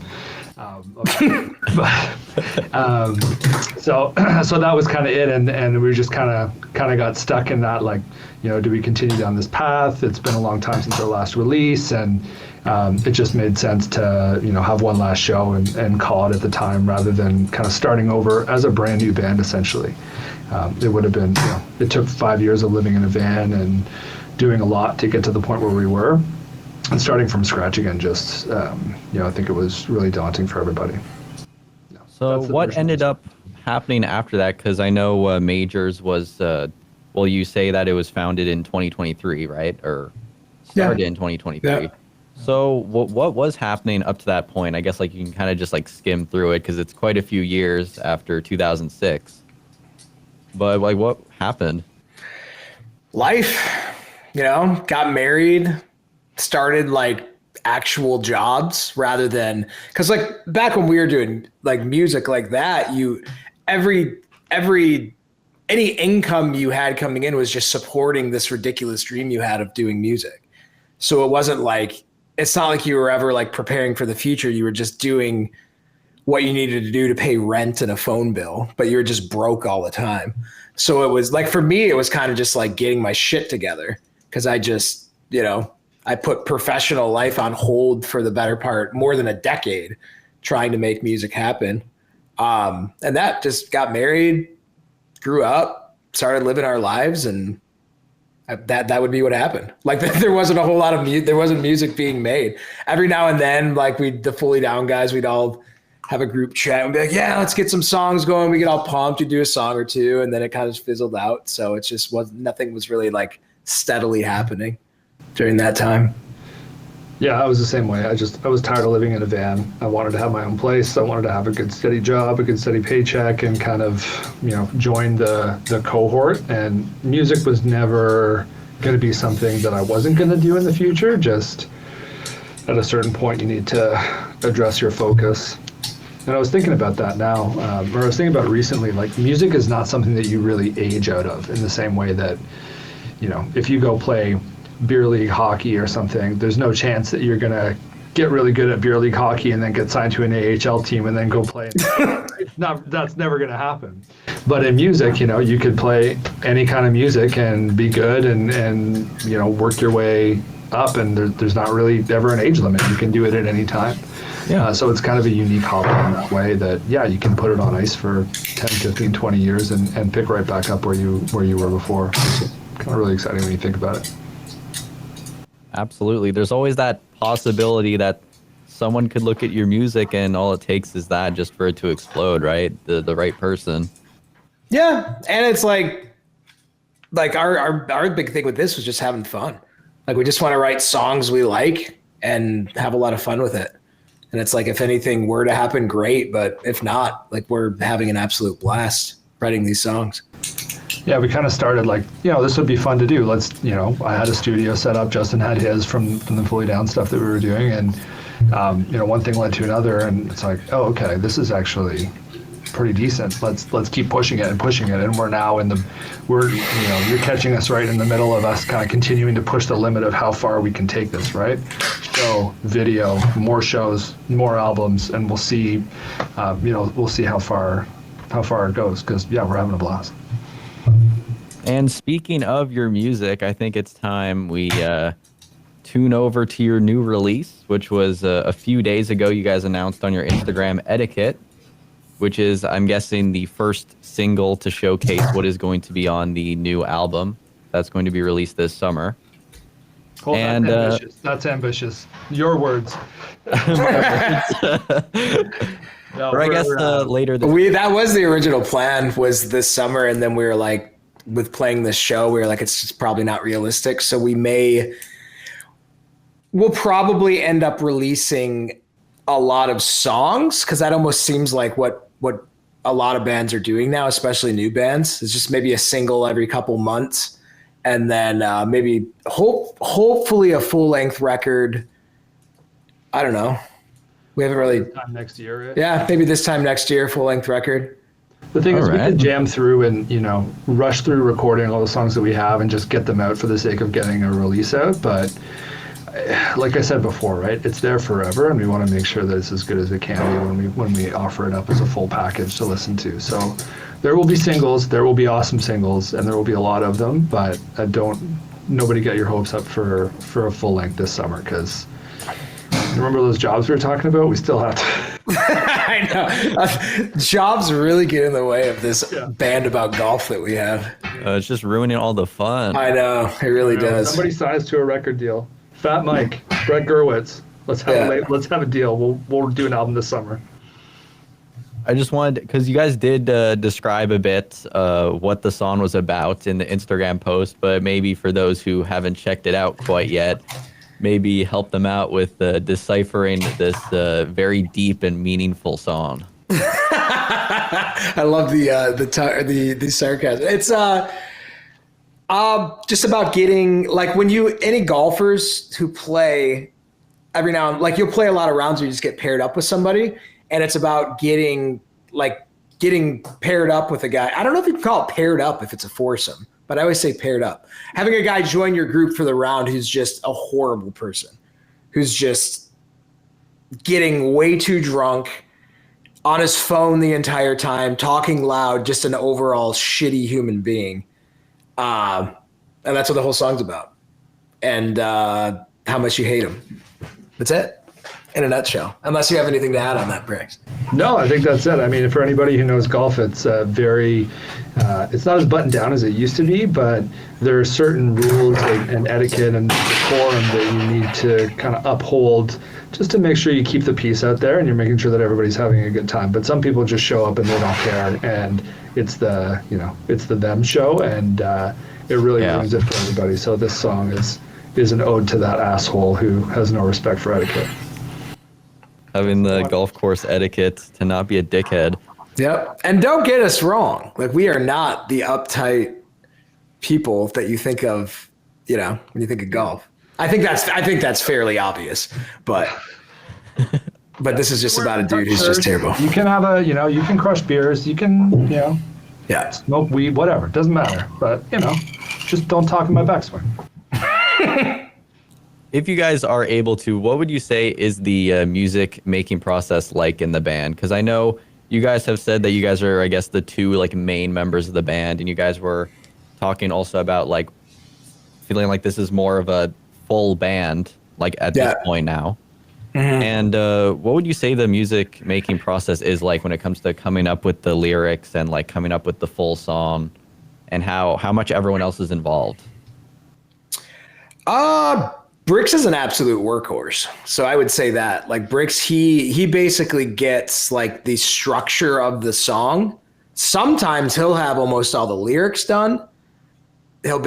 So that was kind of it, and we just kind of got stuck in that, like, do we continue down this path? It's been a long time since our last release, and it just made sense to have one last show and call it at the time, rather than kind of starting over as a brand new band essentially. It would have been, it took 5 years of living in a van and doing a lot to get to the point where we were. And starting from scratch again, just, I think it was really daunting for everybody. So what ended up happening after that? Because I know MAJORS was, you say that it was founded in 2023, right? Or started in 2023. Yeah. So what was happening up to that point? I guess like you can kind of just like skim through it because it's quite a few years after 2006. But like what happened? Life, got married, started like actual jobs rather than, because like back when we were doing like music like that, any income you had coming in was just supporting this ridiculous dream you had of doing music. So it wasn't like, it's not like you were ever like preparing for the future. You were just doing what you needed to do to pay rent and a phone bill, but you were just broke all the time. So it was like, for me, it was kind of just like getting my shit together, because I just, I put professional life on hold for the better part, more than a decade, trying to make music happen. And that just got married, grew up, started living our lives, and that would be what happened. Like there wasn't a whole lot of there wasn't music being made. Every now and then, like the Fully Down guys, we'd all have a group chat and be like, yeah, let's get some songs going. We get all pumped, we do a song or two, and then it kind of fizzled out. So it just nothing was really like steadily happening during that time. Yeah, I was the same way. I was tired of living in a van. I wanted to have my own place. I wanted to have a good steady job, a good steady paycheck, and kind of, join the cohort. And music was never going to be something that I wasn't going to do in the future. Just at a certain point, you need to address your focus. And I was thinking about that now, or I was thinking about it recently, like music is not something that you really age out of in the same way that, if you go play beer league hockey or something, there's no chance that you're going to get really good at beer league hockey and then get signed to an AHL team and then go play. that's never going to happen. But in music, you could play any kind of music and be good and work your way up, and there's not really ever an age limit. You can do it at any time. Yeah. So it's kind of a unique hobby in that way that, you can put it on ice for 10, 15, 20 years and pick right back up where you were before. It's kind of really exciting when you think about it. Absolutely. There's always that possibility that someone could look at your music and all it takes is that just for it to explode, right? The right person. Yeah, and it's like our big thing with this was just having fun. Like, we just want to write songs we like and have a lot of fun with it. And it's like, if anything were to happen, great. But if not, like, we're having an absolute blast writing these songs. Yeah, we kind of started like, this would be fun to do. Let's, I had a studio set up. Justin had his from the Fully Down stuff that we were doing. And, one thing led to another. And it's like, oh, okay, this is actually pretty decent. Let's keep pushing it. And we're now you're catching us right in the middle of us kind of continuing to push the limit of how far we can take this, right? Show, video, more shows, more albums, and we'll see, we'll see how far it goes, because we're having a blast. And speaking of your music, I think it's time we tune over to your new release, which was a few days ago. You guys announced on your Instagram, Etiquette, which is, I'm guessing, the first single to showcase what is going to be on the new album that's going to be released this summer. Oh, and that's ambitious. That's ambitious. Your words. No, or I guess later this that was the original plan, was this summer, and then we were like, with playing this show, we were like, it's just probably not realistic. So we'll probably end up releasing a lot of songs, because that almost seems like what a lot of bands are doing now, especially new bands. It's just maybe a single every couple months, and then maybe hopefully a full-length record. I don't know. We haven't really. Time next year. Right? Yeah, maybe this time next year, full-length record. The thing is, we could jam through and rush through recording all the songs that we have and just get them out for the sake of getting a release out, but like I said before, right? It's there forever, and we want to make sure that it's as good as it can be when we offer it up as a full package to listen to. So there will be singles, there will be awesome singles, and there will be a lot of them. But nobody get your hopes up for a full length this summer, because remember those jobs we were talking about? We still have to. I know. Jobs really get in the way of this band about golf that we have. it's just ruining all the fun. I know, it really does. Somebody signs to a record deal. Fat Mike, Brett Gurwitz. Let's have a deal. We'll do an album this summer. I just wanted, because you guys did describe a bit what the song was about in the Instagram post, but maybe for those who haven't checked it out quite yet, maybe help them out with deciphering this very deep and meaningful song. I love the sarcasm. It's just about getting, like, when any golfers who play every now and, like, you'll play a lot of rounds where you just get paired up with somebody, and it's about getting paired up with a guy. I don't know if you can call it paired up if it's a foursome, but I always say paired up. Having a guy join your group for the round who's just a horrible person, who's just getting way too drunk, on his phone the entire time, talking loud, just an overall shitty human being. And that's what the whole song's about. And how much you hate him. That's it, in a nutshell. Unless you have anything to add on that, Briggs. No, I think that's it. I mean, for anybody who knows golf, it's it's not as buttoned down as it used to be, but there are certain rules and etiquette and decorum that you need to kind of uphold, just to make sure you keep the peace out there and you're making sure that everybody's having a good time. But some people just show up and they don't care, and it's the them show, and it really ruins it for everybody. So this song is an ode to that asshole who has no respect for etiquette. Having the golf course etiquette to not be a dickhead. Yep. And don't get us wrong. Like, we are not the uptight people that you think of, when you think of golf. I think that's fairly obvious, but this is just about a dude who's just terrible. You can have you can crush beers, you can, smoke weed, whatever. It doesn't matter. But, just don't talk in my backswing. If you guys are able to, what would you say is the music making process like in the band? Because I know you guys have said that you guys are, I guess, the two like main members of the band, and you guys were talking also about like feeling like this is more of a full band, like at this point now. And what would you say the music making process is like when it comes to coming up with the lyrics and like coming up with the full song, and how much everyone else is involved? Bricks is an absolute workhorse. So I would say that like Bricks, he basically gets like the structure of the song. Sometimes he'll have almost all the lyrics done. He'll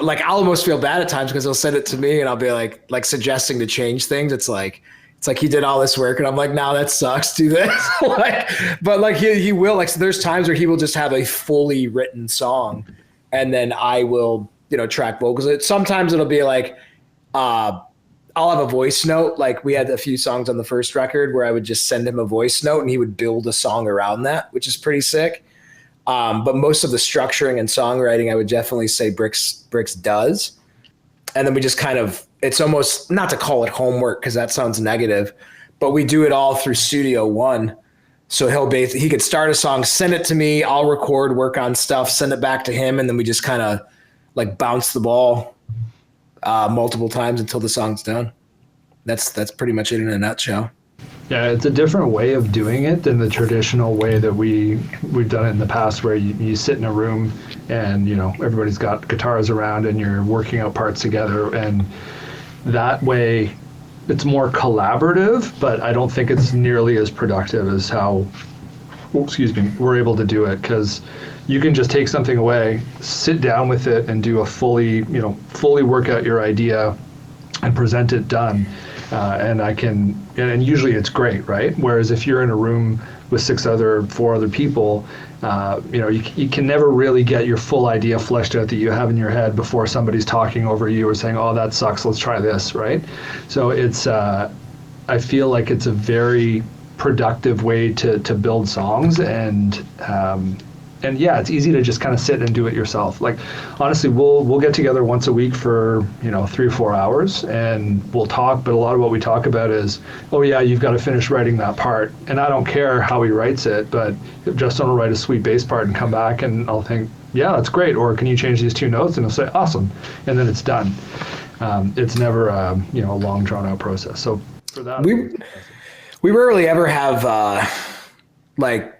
like, I'll almost feel bad at times because he'll send it to me and I'll be like suggesting to change things. It's like he did all this work and I'm like, no, that sucks. Do this. But like he will, like, so there's times where he will just have a fully written song and then I will, track vocals. Sometimes it'll be like, I'll have a voice note. Like we had a few songs on the first record where I would just send him a voice note and he would build a song around that, which is pretty sick. But most of the structuring and songwriting, I would definitely say Bricks does. And then we just kind of, it's almost not to call it homework because that sounds negative, but we do it all through Studio One. So he could start a song, send it to me, I'll record, work on stuff, send it back to him. And then we just kind of like bounce the ball multiple times until the song's done. That's pretty much it in a nutshell. Yeah, it's a different way of doing it than the traditional way that we've done it in the past, where you sit in a room and everybody's got guitars around and you're working out parts together, and that way it's more collaborative, but I don't think it's nearly as productive as how we're able to do it, because you can just take something away, sit down with it and do a fully work out your idea and present it done. And usually it's great, right? Whereas if you're in a room with four other people, you can never really get your full idea fleshed out that you have in your head before somebody's talking over you or saying, oh, that sucks, let's try this, right? So it's, I feel like it's a very productive way to build songs, and yeah, it's easy to just kind of sit and do it yourself. Like, honestly, we'll get together once a week for 3 or 4 hours and we'll talk, but a lot of what we talk about is, oh yeah, you've got to finish writing that part, and I don't care how he writes it, but if Justin will write a sweet bass part and come back and I'll think, yeah, that's great, or can you change these 2 notes, and he'll say awesome, and then it's done. It's never a long drawn out process. So for that, we rarely ever have like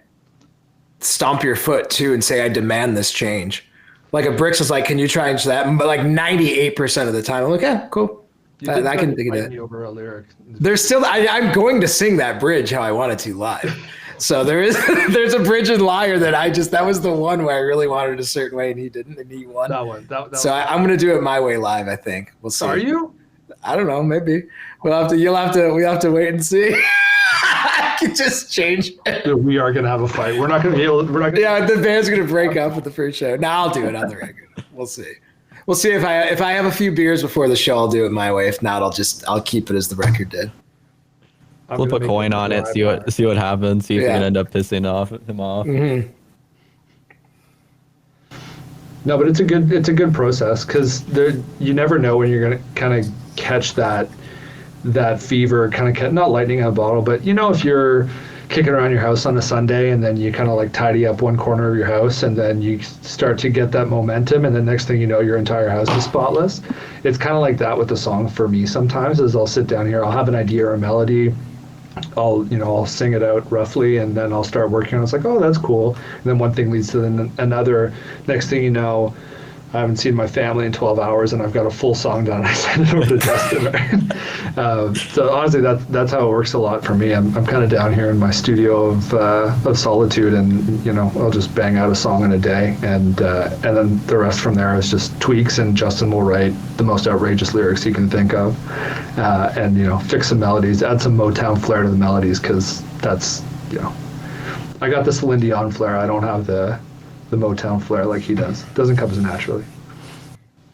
stomp your foot too and say, I demand this change. Like a Bricks is like, can you change that? But like 98% of the time I'm like, yeah, cool. I can think of it. Over a lyric. There's still, I'm going to sing that bridge how I wanted to live. So there's a bridge in Liar that was the one where I really wanted a certain way and he didn't, and he won. That one. So I'm going to do it my way live, I think. We'll see. Are you? I don't know. Maybe we'll have to wait and see. I can just change it. We are going to have a fight. We're not going to be able to. Yeah, the band's going to break up at the first show. No, I'll do it on the record. We'll see. We'll see if I have a few beers before the show, I'll do it my way. If not, I'll keep it as the record did. Flip a coin on it, see what happens, see if you can end up pissing him off. Mm-hmm. No, but it's a good process, because you never know when you're going to kind of catch that fever, kind of not lightning in a bottle, but if you're kicking around your house on a Sunday and then you kind of like tidy up one corner of your house and then you start to get that momentum, and the next thing you know, your entire house is spotless. It's kind of like that with the song for me sometimes. Is I'll sit down here, I'll have an idea or a melody, I'll sing it out roughly, and then I'll start working on it. It's like, oh, that's cool. And then one thing leads to another. Next thing you know, I haven't seen my family in 12 hours and I've got a full song done. I send it over to Justin. Right? So honestly, that's how it works a lot for me. I'm kind of down here in my studio of solitude, and I'll just bang out a song in a day, and then the rest from there is just tweaks, and Justin will write the most outrageous lyrics he can think of, and fix some melodies, add some Motown flair to the melodies, because that's I got the Celine Dion flair. I don't have the Motown flair like he does. It doesn't come as naturally.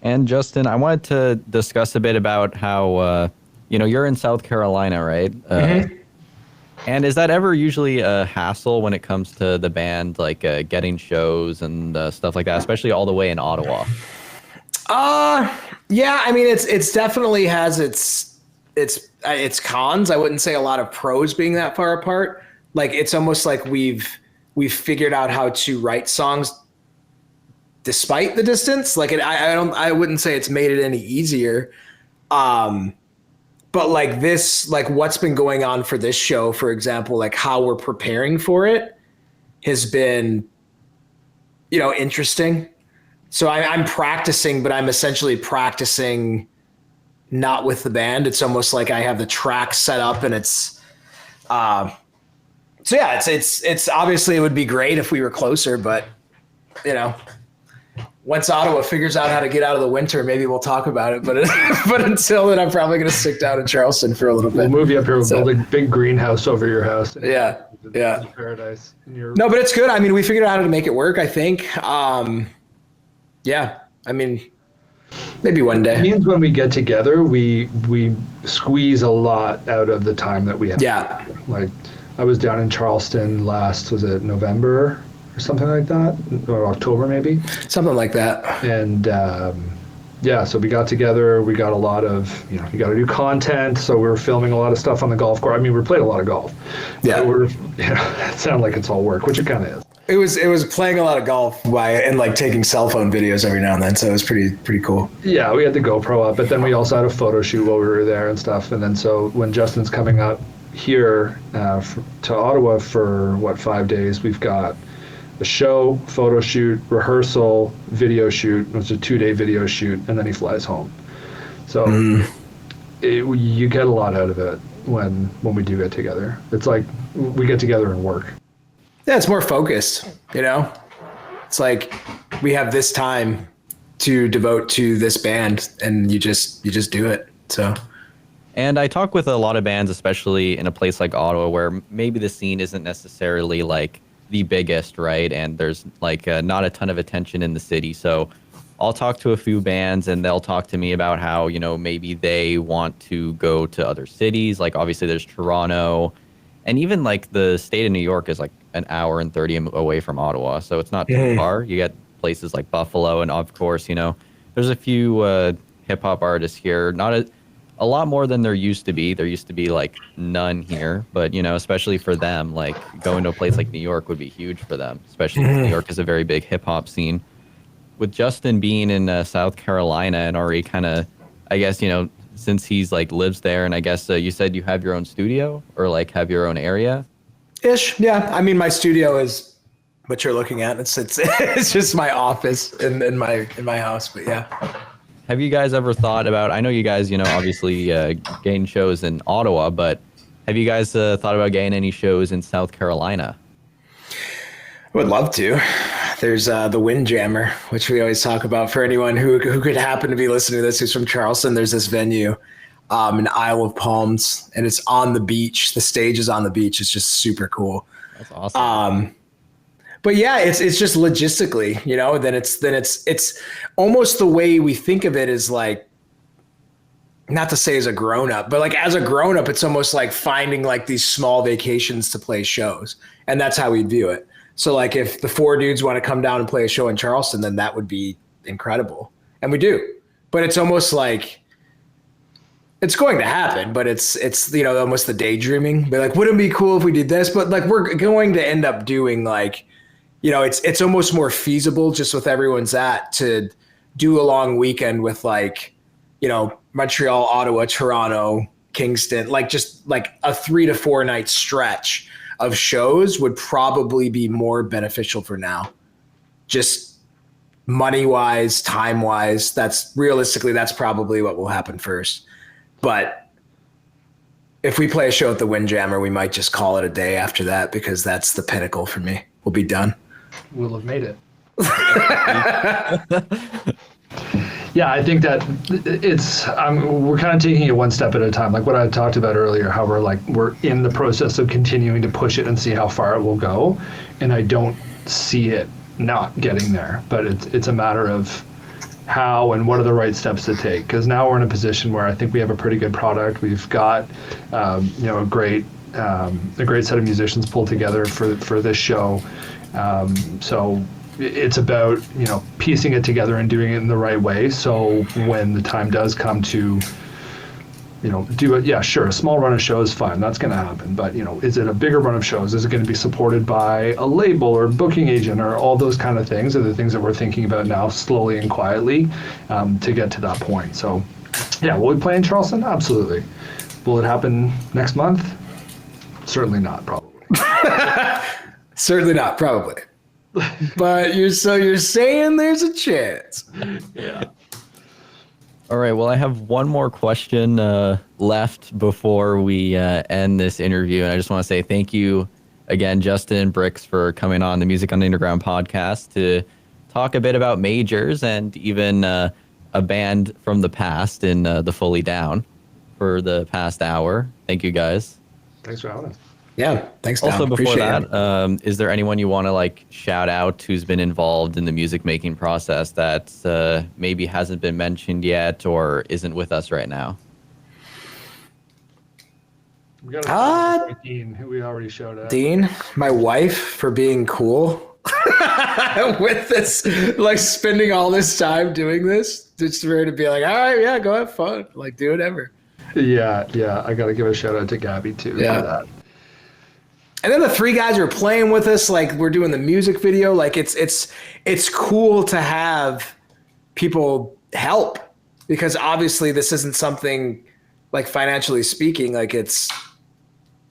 And Justin, I wanted to discuss a bit about how you're in South Carolina, right? Mm-hmm. And is that ever usually a hassle when it comes to the band, like getting shows and stuff like that, especially all the way in Ottawa? Yeah. I mean, it's definitely has its cons. I wouldn't say a lot of pros being that far apart. Like, it's almost like we've we've figured out how to write songs despite the distance. Like I wouldn't say it's made it any easier. But like this, like what's been going on for this show, for example, like how we're preparing for it has been, interesting. So I'm practicing, but I'm essentially practicing not with the band. It's almost like I have the track set up and it's, so yeah, it's obviously it would be great if we were closer, but once Ottawa figures out how to get out of the winter, maybe we'll talk about it. But but until then, I'm probably going to stick down in Charleston for a little bit. We'll move you up here. We'll build a big greenhouse over your house. Yeah. It's paradise. No, but it's good. I mean, we figured out how to make it work, I think. Yeah. I mean, maybe one day. It means when we get together, we squeeze a lot out of the time that we have. Yeah. Like, I was down in Charleston last, was it November or something like that? Or October, maybe? Something like that. And so we got together. We got a lot of, you got to do content. So we were filming a lot of stuff on the golf course. I mean, we played a lot of golf. Yeah. So it sounded like it's all work, which it kind of is. It was playing a lot of golf and like taking cell phone videos every now and then. So it was pretty cool. Yeah, we had the GoPro up, but then we also had a photo shoot while we were there and stuff. And then so when Justin's coming up here to Ottawa for 5 days, we've got a show, photo shoot, rehearsal, video shoot. It was a 2-day video shoot, and then he flies home. So you get a lot out of it when we do get together. It's like we get together and work. Yeah, it's more focused, It's like we have this time to devote to this band, and you just do it. So. And I talk with a lot of bands, especially in a place like Ottawa, where maybe the scene isn't necessarily like the biggest, right? And there's like not a ton of attention in the city. So I'll talk to a few bands and they'll talk to me about how, maybe they want to go to other cities. Like obviously there's Toronto, and even like the state of New York is like an hour and 30 away from Ottawa. So it's not too far. You get places like Buffalo, and of course, there's a few hip hop artists here, not a lot more than there used to be. There used to be like none here, but especially for them, like going to a place like New York would be huge for them, especially because New York is a very big hip hop scene. With Justin being in South Carolina and already kind of, I guess, since he's like lives there, and I guess you said you have your own studio or like have your own area? Ish, yeah. I mean, my studio is what you're looking at. It's just my office in my house, but yeah. Have you guys ever thought about, I know you guys, obviously gain shows in Ottawa, but have you guys thought about getting any shows in South Carolina? I would love to. There's the Windjammer, which we always talk about for anyone who could happen to be listening to this who's from Charleston. There's this venue in Isle of Palms, and it's on the beach. The stage is on the beach. It's just super cool. That's awesome. But yeah, it's just logistically, then it's almost the way we think of it is like, not to say as a grown up, but like as a grown up, it's almost like finding like these small vacations to play shows. And that's how we view it. So like if the 4 dudes want to come down and play a show in Charleston, then that would be incredible. And we do, but it's almost like it's going to happen, but it's almost the daydreaming. But like, wouldn't it be cool if we did this? But like, we're going to end up doing like, it's almost more feasible just with everyone's to do a long weekend with like, Montreal, Ottawa, Toronto, Kingston, like just like a 3 to 4 night stretch of shows would probably be more beneficial for now. Just money wise, time wise, that's probably what will happen first. But if we play a show at the Windjammer, we might just call it a day after that, because that's the pinnacle for me. We'll be done. We'll have made it. Yeah, I think that we're kind of taking it one step at a time. Like what I talked about earlier, how we're in the process of continuing to push it and see how far it will go. And I don't see it not getting there, but it's a matter of how and what are the right steps to take. Because now we're in a position where I think we have a pretty good product. We've got, a great set of musicians pulled together for this show. So it's about, piecing it together and doing it in the right way. So when the time does come to do it. Yeah, sure. A small run of shows, fine. That's going to happen. But, is it a bigger run of shows? Is it going to be supported by a label or booking agent or all those kind of things are the things that we're thinking about now slowly and quietly to get to that point. So, yeah, will we play in Charleston? Absolutely. Will it happen next month? Certainly not, probably. Certainly not, probably. But you're saying there's a chance. Yeah. All right. Well, I have one more question left before we end this interview. And I just want to say thank you again, Justin and Bricks, for coming on the Music on the Underground podcast to talk a bit about Majors and even a band from the past in the Fully Down for the past hour. Thank you, guys. Thanks for having us. Yeah, thanks, Tom. Also, before Appreciate that, is there anyone you want to shout out who's been involved in the music making process that maybe hasn't been mentioned yet or isn't with us right now? We got Dean, who we already showed out. Dean, my wife, for being cool with this, spending all this time doing this, just for her to be like, all right, yeah, go have fun, do whatever. Yeah, I got to give a shout out to Gabby too. Yeah. For that. And then the three guys who are playing with us, we're doing the music video. It's cool to have people help, because obviously this isn't something financially speaking, it's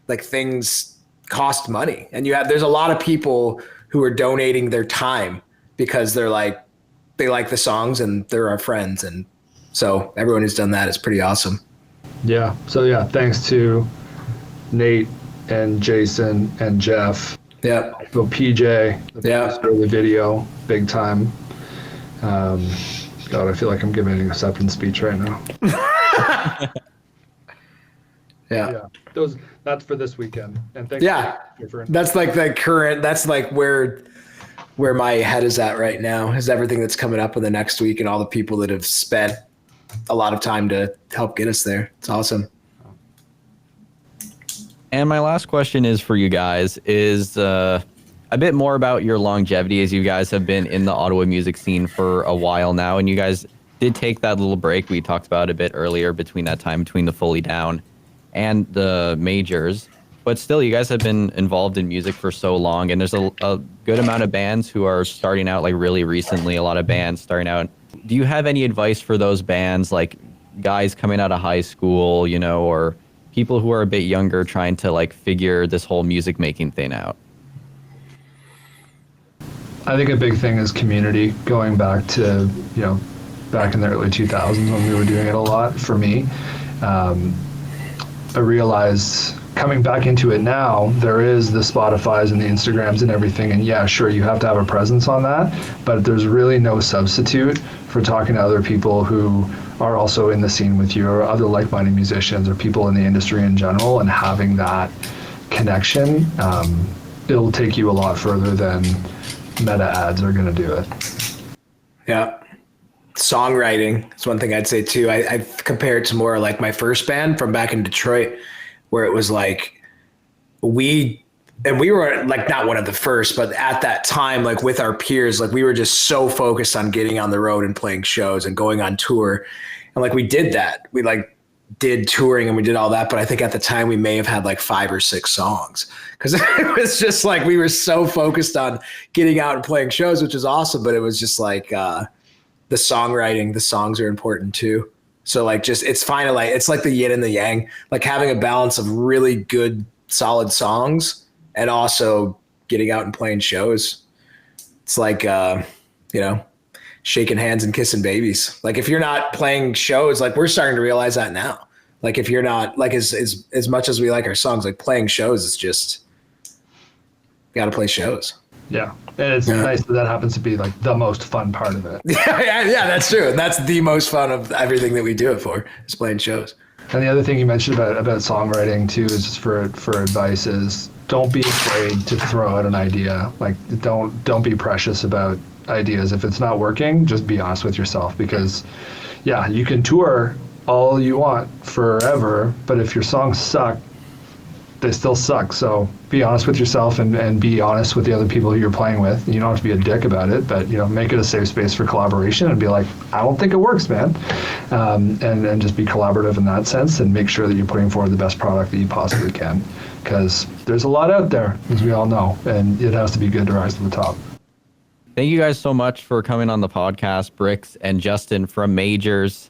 things cost money, and there's a lot of people who are donating their time because they're they like the songs and they're our friends, and so everyone who's done that is pretty awesome. Yeah. So yeah, thanks to Nate and Jason and Jeff. Yeah. So PJ, the producer of the video, big time. God, I feel like I'm giving an acceptance speech right now. Yeah. That's for this weekend. And thank you for that's the current. That's where my head is at right now. Is everything that's coming up in the next week and all the people that have spent a lot of time to help get us there. It's awesome. And my last question is for you guys is a bit more about your longevity, as you guys have been in the Ottawa music scene for a while now. And you guys did take that little break we talked about a bit earlier between that time between the Fully Down and the Majors. But still, you guys have been involved in music for so long. And there's a good amount of bands who are starting out really recently, a lot of bands starting out. Do you have any advice for those bands, guys coming out of high school, or people who are a bit younger trying to figure this whole music making thing out? I think a big thing is community, going back to, back in the early 2000s when we were doing it a lot. For me, I realized coming back into it now, there is the Spotifys and the Instagrams and everything. And yeah, sure, you have to have a presence on that, but there's really no substitute for talking to other people who are also in the scene with you, or other like-minded musicians, or people in the industry in general, and having that connection. It'll take you a lot further than meta ads are going to do it. Yeah. Songwriting is one thing I'd say too. I compare it to more my first band from back in Detroit, where it was we were not one of the first, but at that time, with our peers, we were just so focused on getting on the road and playing shows and going on tour. And we did that. We did touring and we did all that. But I think at the time we may have had 5 or 6 songs, because it was just we were so focused on getting out and playing shows, which is awesome. But it was just the songwriting, the songs are important too. So it's fine to it's the yin and the yang, having a balance of really good, solid songs and also getting out and playing shows. It's shaking hands and kissing babies. If you're not playing shows, we're starting to realize that now. If you're not as much as we like our songs, playing shows is just, you got to play shows. Yeah. And it's nice that happens to be the most fun part of it. Yeah, that's true. And that's the most fun of everything that we do it for, is playing shows. And the other thing you mentioned about songwriting too, is just for advice, is don't be afraid to throw out an idea. Don't be precious about ideas. If it's not working, just be honest with yourself, because yeah, you can tour all you want forever, but if your songs suck, they still suck. So be honest with yourself and be honest with the other people who you're playing with. You don't have to be a dick about it, but make it a safe space for collaboration and be like, I don't think it works, man. And just be collaborative in that sense and make sure that you're putting forward the best product that you possibly can. Because there's a lot out there, as we all know, and it has to be good to rise to the top. Thank you guys so much for coming on the podcast, Bricks and Justin from Majors,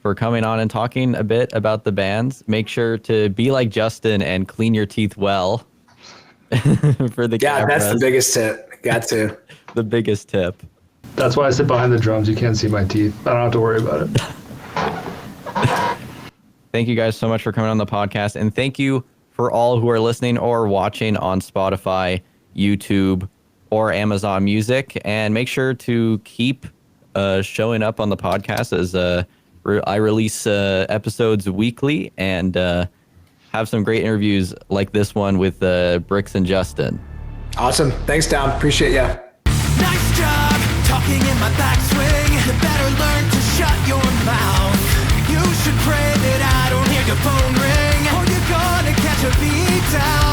for coming on and talking a bit about the bands. Make sure to be like Justin and clean your teeth well for the cameras. That's the biggest tip. Got to. The biggest tip. That's why I sit behind the drums. You can't see my teeth. I don't have to worry about it. Thank you guys so much for coming on the podcast. And thank you for all who are listening or watching on Spotify, YouTube, or Amazon Music. And make sure to keep showing up on the podcast as I release episodes weekly and have some great interviews like this one with Bricks and Justin. Awesome. Thanks, Dom. Appreciate ya. Nice job talking in my backswing. You better learn to shut your mouth. You should pray that I don't hear your phone ring, or you're gonna catch a beat down.